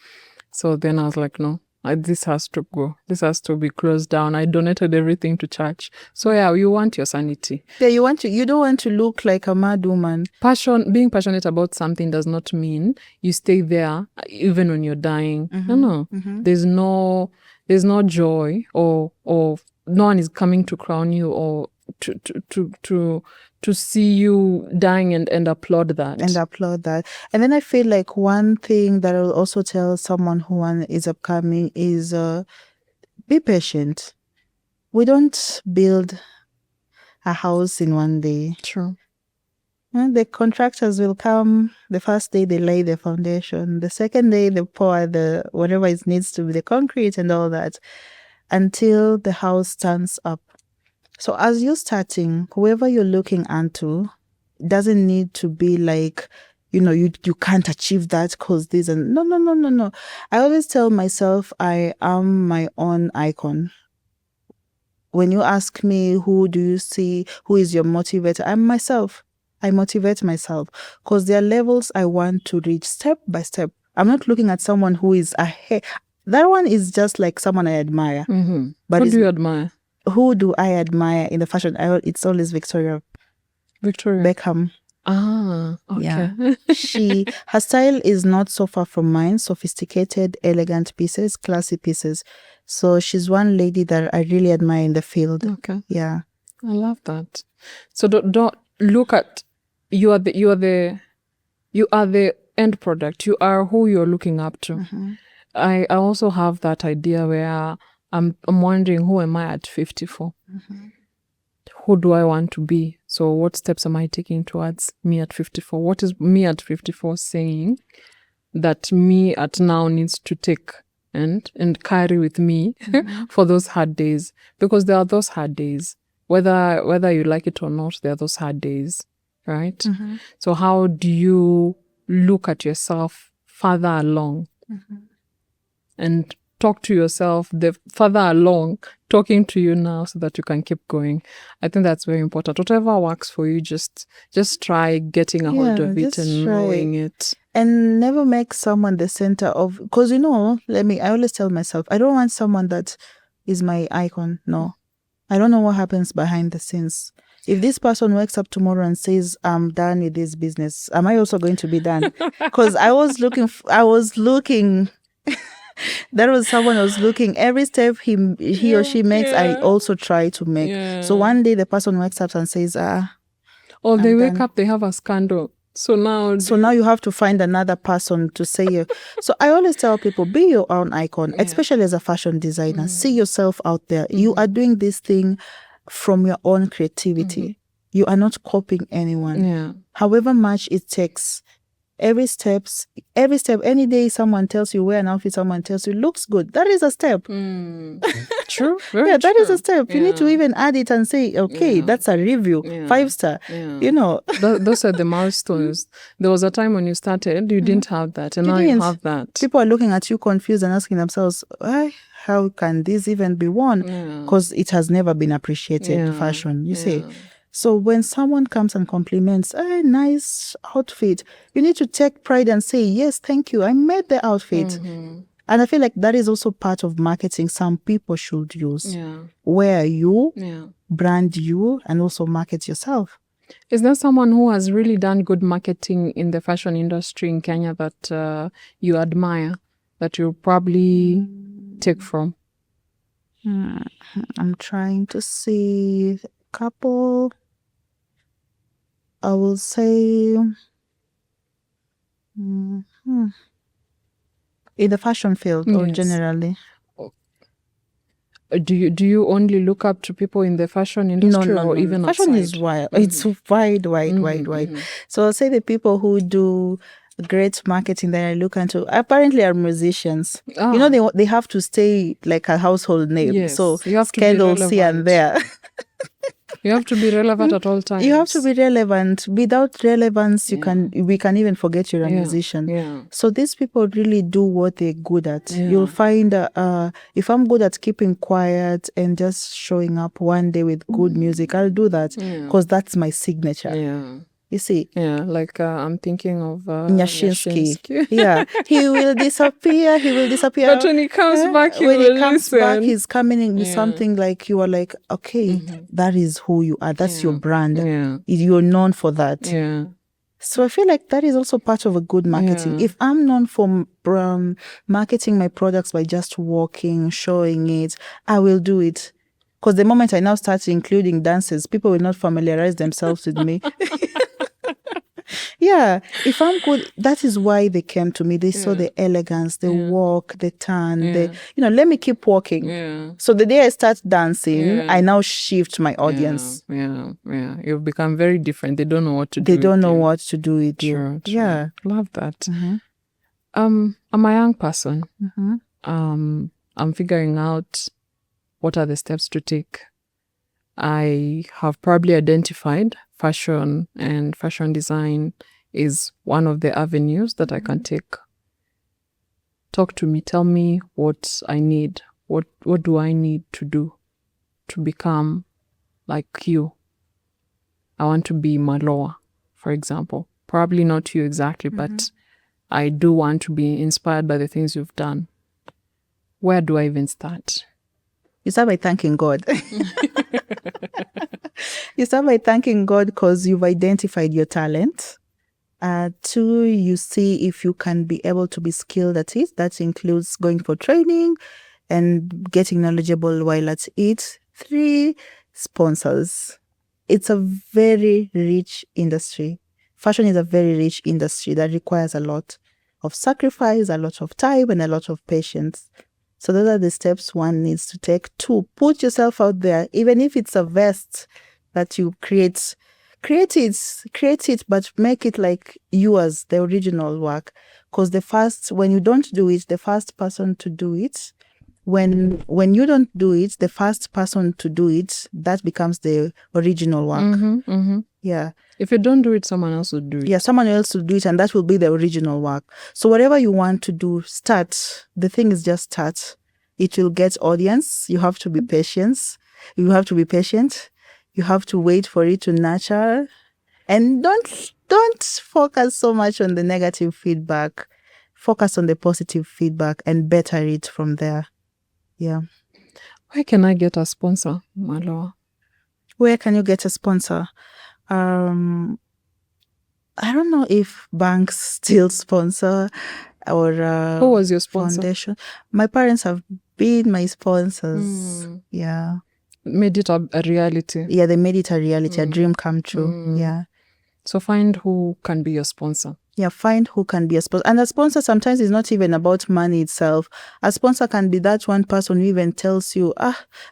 So then I was like, no. This has to go. This has to be closed down. I donated everything to church. So yeah, you want your sanity. Yeah, you don't want to look like a mad woman. Being passionate about something does not mean you stay there even when you're dying. No. There's no joy or no one is coming to crown you or to see you dying and applaud that. And then I feel like one thing that I'll also tell someone who is upcoming is be patient. We don't build a house in one day. True. The contractors will come. The first day they lay the foundation. The second day they pour the whatever it needs to be, the concrete and all that, until the house stands up. So as you're starting, whoever you're looking onto doesn't need to be like, you can't achieve that because this and no. I always tell myself I am my own icon. When you ask me, who do you see, who is your motivator? I'm myself. I motivate myself because there are levels I want to reach step by step. I'm not looking at someone who is ahead. That one is just like someone I admire. But who do you admire? Who do I admire in the fashion? It's always Victoria Beckham. Ah, okay. Yeah. Her style is not so far from mine. Sophisticated, elegant pieces, classy pieces. So she's one lady that I really admire in the field. Okay. Yeah. I love that. So don't look at you are the end product. You are who you're looking up to. I also have that idea where I'm wondering, who am I at 54? Who do I want to be? So what steps am I taking towards me at 54? What is me at 54 saying that me at now needs to take and carry with me for those hard days? Because there are those hard days. Whether you like it or not, there are those hard days, right? So how do you look at yourself further along and talk to yourself the further along, talking to you now so that you can keep going? I think that's very important. Whatever works for you, just try getting a hold of it and knowing it. And never make someone the center of, because I always tell myself, I don't want someone that is my icon. No. I don't know what happens behind the scenes. If this person wakes up tomorrow and says, I'm done with this business, am I also going to be done? Because I was looking, that was someone I was looking. Every step he or she makes, I also try to make. Yeah. So one day the person wakes up and says, or they wake up, they have a scandal. So now you have to find another person to say. So I always tell people, be your own icon, especially as a fashion designer. See yourself out there. You are doing this thing from your own creativity. You are not copying anyone. Yeah. However much it takes, Every step, any day someone tells you wear an outfit, someone tells you looks good. That is a step. True. Very Yeah, that true. is a step. You need to even add it and say, okay, that's a review, 5-star. You know. Those are the milestones. There was a time when you started, you didn't have that, and now you have that. People are looking at you confused and asking themselves, how can this even be worn? Because it has never been appreciated, fashion, you see. So when someone comes and compliments, nice outfit, you need to take pride and say, yes, thank you, I made the outfit. And I feel like that is also part of marketing some people should use. Wear you, brand you, and also market yourself. Is there someone who has really done good marketing in the fashion industry in Kenya that you admire, that you probably take from? I'm trying to see a couple. I will say in the fashion field or generally. Do you only look up to people in the fashion industry or even outside? Fashion is wide. It's wide. So I'll say the people who do great marketing that I look into apparently are musicians. You know, they have to stay like a household name. Yes, so you have to scandals here and there. You have to be relevant at all times. You have to be relevant. Without relevance, we can even forget you're a musician. So these people really do what they're good at. You'll find if I'm good at keeping quiet and just showing up one day with good music, I'll do that because that's my signature. You see? Yeah, like I'm thinking of Nyashinsky. Yeah, he will disappear. But when he comes back, he's coming in with something like you are like, okay, that is who you are. That's your brand. You're known for that. So I feel like that is also part of a good marketing. If I'm known for marketing my products by just walking, showing it, I will do it. Because the moment I now start including dances, people will not familiarize themselves with me. Yeah, if I'm good, that is why they came to me. They saw the elegance, the walk, the turn, let me keep walking. So the day I start dancing, I now shift my audience. You've become very different. They don't know what to do. They don't know what to do with you. True. Yeah. Love that. I'm a young person. I'm figuring out what are the steps to take. I have probably identified fashion and fashion design is one of the avenues that I can take. Talk to me. Tell me what I need. What do I need to do to become like you? I want to be Mallowah, for example. Probably not you exactly, but I do want to be inspired by the things you've done. Where do I even start? You start by thanking God. You start by thanking God because you've identified your talent. 2, you see if you can be able to be skilled at it. That includes going for training and getting knowledgeable while at it. 3, sponsors. It's a very rich industry. Fashion is a very rich industry that requires a lot of sacrifice, a lot of time, and a lot of patience. So those are the steps one needs to take. 2, put yourself out there. Even if it's a vest that you create it, but make it like yours, the original work. Because when you don't do it, the first person to do it, when you don't do it, the first person to do it, that becomes the original work. Yeah. If you don't do it, someone else will do it. Yeah, someone else will do it, and that will be the original work. So whatever you want to do, start. The thing is just start. It will get audience. You have to be patient. You have to wait for it to nurture. And don't focus so much on the negative feedback. Focus on the positive feedback and better it from there. Yeah. Where can I get a sponsor, Mallowah? Where can you get a sponsor? I don't know if banks still sponsor or who was your sponsor? Foundation. My parents have been my sponsors. Yeah. Made it a reality. Yeah, they made it a reality, a dream come true. Yeah. So find who can be your sponsor. Yeah, find who can be a sponsor. And a sponsor sometimes is not even about money itself. A sponsor can be that one person who even tells you,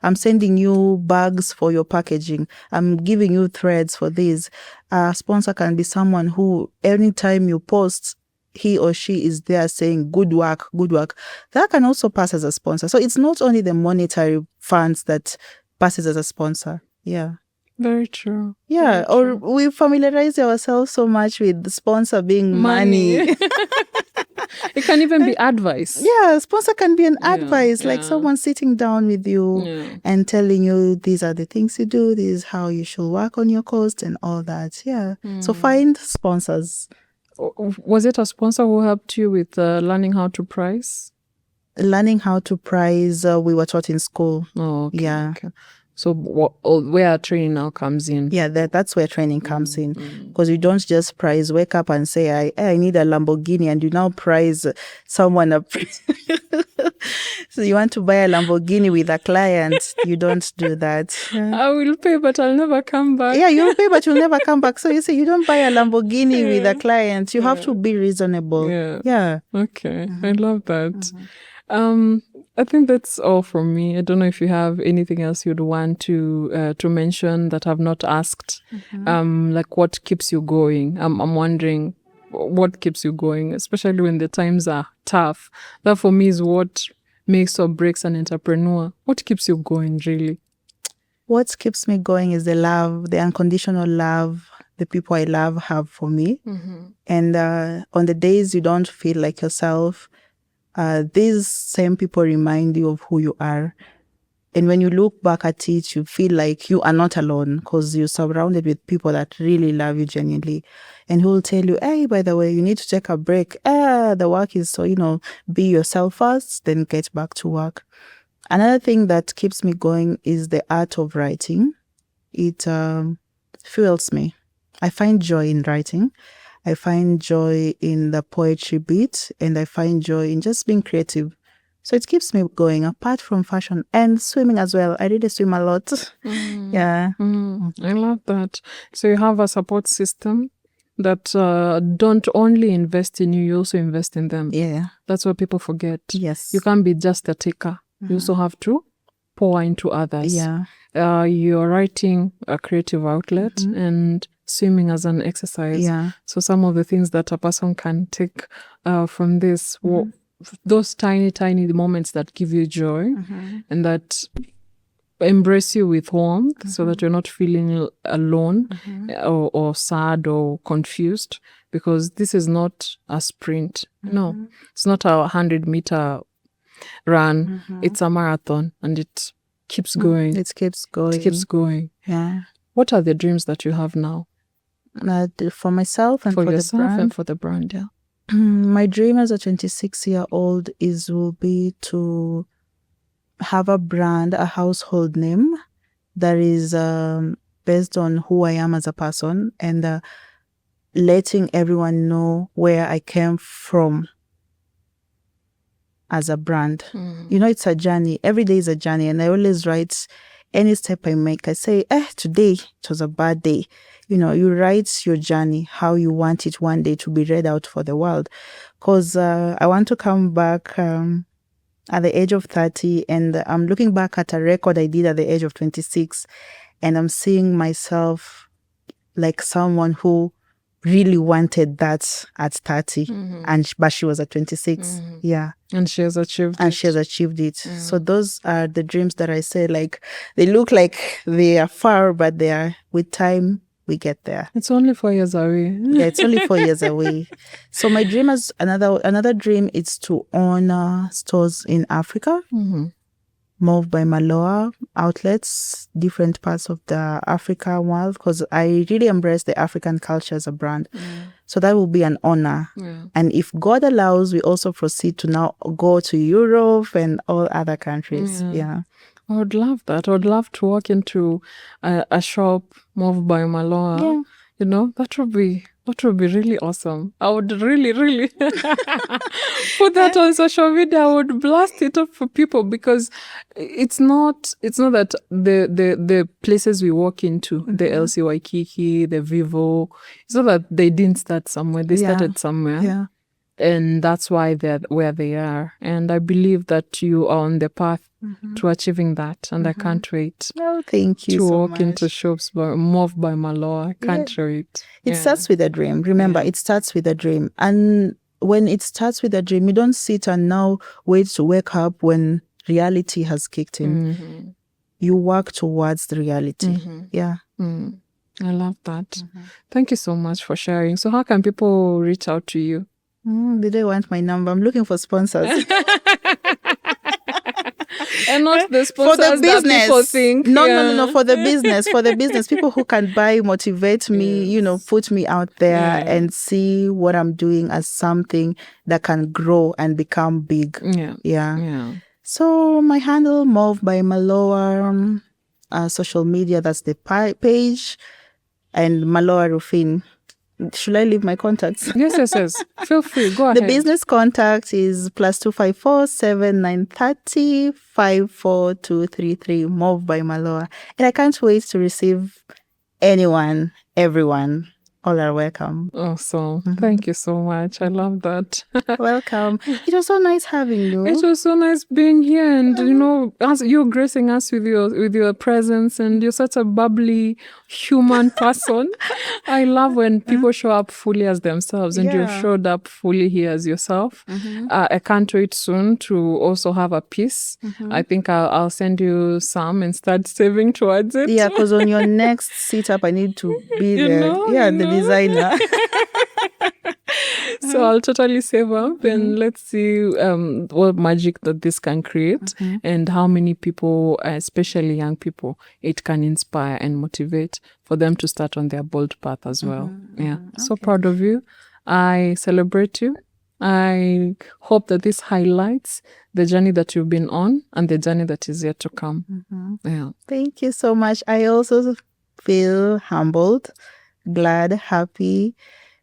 I'm sending you bags for your packaging. I'm giving you threads for this. A sponsor can be someone who, anytime you post, he or she is there saying, good work, good work. That can also pass as a sponsor. So it's not only the monetary funds that passes as a sponsor. Yeah. Very true. Yeah, Very or true. we familiarize ourselves so much with the sponsor being money. It can even be advice. Yeah, sponsor can be an advice, like yeah. someone sitting down with you and telling you these are the things you do, this is how you should work on your cost and all that. Yeah. So find sponsors. Was it a sponsor who helped you with learning how to price? Learning how to price, we were taught in school. Oh, okay. Yeah. Okay. So where training now comes in. Yeah, that's where training comes in. Because you don't just price, wake up and say, I need a Lamborghini, and you now price someone up. So you want to buy a Lamborghini with a client, you don't do that. Yeah. I will pay, but I'll never come back. Yeah, you'll pay, but you'll never come back. So you say you don't buy a Lamborghini with a client. You have to be reasonable. Yeah. Okay. I love that. I think that's all from me. I don't know if you have anything else you'd want to mention that I've not asked. Like what keeps you going? I'm wondering what keeps you going, especially when the times are tough. That for me is what makes or breaks an entrepreneur. What keeps you going, really? What keeps me going is the love, the unconditional love the people I love have for me. And on the days you don't feel like yourself, these same people remind you of who you are. And when you look back at it, you feel like you are not alone because you're surrounded with people that really love you genuinely and who will tell you, hey, by the way, you need to take a break. The work is so, be yourself first, then get back to work. Another thing that keeps me going is the art of writing. It fuels me. I find joy in writing. I find joy in the poetry bit, and I find joy in just being creative. So it keeps me going, apart from fashion and swimming as well. I really swim a lot. Yeah. I love that. So you have a support system that don't only invest in you, you also invest in them. Yeah. That's what people forget. Yes. You can't be just a taker. You also have to pour into others. Yeah. You're writing a creative outlet and swimming as an exercise. Yeah. So some of the things that a person can take from this, those tiny moments that give you joy and that embrace you with warmth so that you're not feeling alone or sad or confused, because this is not a sprint. No, it's not a 100-meter run. It's a marathon, and it keeps going. It keeps going. It keeps going. Yeah. What are the dreams that you have now? For myself and for the brand? And for the brand, yeah. My dream as a 26-year-old will be to have a brand, a household name that is based on who I am as a person, and letting everyone know where I came from as a brand. It's a journey. Every day is a journey, and I always write any step I make. I say, today it was a bad day. You write your journey, how you want it one day to be read out for the world. Because I want to come back at the age of 30, and I'm looking back at a record I did at the age of 26, and I'm seeing myself like someone who really wanted that at 30, but she was at 26. Yeah. And she has achieved it. She has achieved it. So those are the dreams that I say, like, they look like they are far, but they are, with time, we get there. It's only 4 years away. Yeah, it's only 4 years away. So my dream is another dream is to own stores in Africa. Mauve by Mallowah outlets, different parts of the African world, because I really embrace the African culture as a brand. So that will be an honor. And if God allows, we also proceed to now go to Europe and all other countries. Yeah. I would love that. I would love to walk into a shop, Mauve by Mallowah, You know, that would be really awesome. I would really, really put that on social media. I would blast it up for people, because it's not that the places we walk into, the LC Waikiki, the Vivo, it's not that they didn't start somewhere. They started somewhere. Yeah. And that's why they're where they are. And I believe that you are on the path to achieving that. And I can't wait Well, thank you to so walk much. into shops by Mauve by Mallowah. I can't wait. It starts with a dream. Remember, it starts with a dream. And when it starts with a dream, you don't sit and now wait to wake up when reality has kicked in. You work towards the reality. Yeah. I love that. Thank you so much for sharing. So how can people reach out to you? They don't want my number. I'm looking for sponsors. And not the sponsors for the business. That people think. No. For the business. For the business. People who can buy, motivate me, you know, put me out there and see what I'm doing as something that can grow and become big. Yeah. So my handle, Mauve by Mallowah, social media, that's the page, and Mallowah Rufin. Should I leave my contacts? Yes. Feel free. Go ahead. The business contact is +254 7930 54233. Mauve by Mallowah. And I can't wait to receive anyone, everyone. All are welcome. Awesome. Thank you so much. I love that. Welcome. It was so nice having you. It was so nice being here, and you know, as you're gracing us with your presence, and you're such a bubbly human person. I love when people show up fully as themselves, and you've showed up fully here as yourself. I can't wait soon to also have a piece. I think I'll send you some and start saving towards it. Yeah, because on your next sit up, I need to be the designer. So I'll totally save up and let's see what magic that this can create and how many people, especially young people, it can inspire and motivate for them to start on their bold path as well. So proud of you. I celebrate you. I hope that this highlights the journey that you've been on and the journey that is yet to come. Thank you so much. I also feel humbled, glad, happy,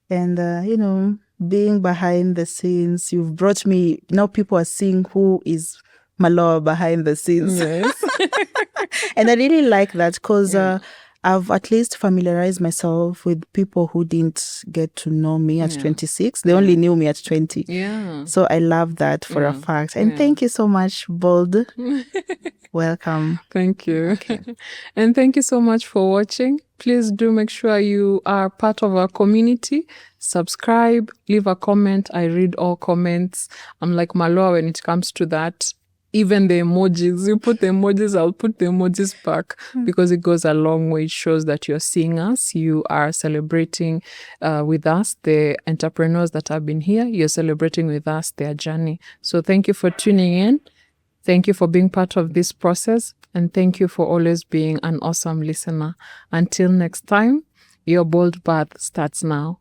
and being behind the scenes. You've brought me, now people are seeing who is Mallowah behind the scenes. And I really like that, because I've at least familiarized myself with people who didn't get to know me at 26. They only knew me at 20. So I love that for a fact. And thank you so much, Bold. Welcome. Thank you. And thank you so much for watching. Please do make sure you are part of our community. Subscribe, leave a comment. I read all comments. I'm like Mallowah when it comes to that. Even the emojis, you put the emojis, I'll put the emojis back because it goes a long way. It shows that you're seeing us. You are celebrating with us, the entrepreneurs that have been here. You're celebrating with us their journey. So thank you for tuning in. Thank you for being part of this process. And thank you for always being an awesome listener. Until next time, your bold path starts now.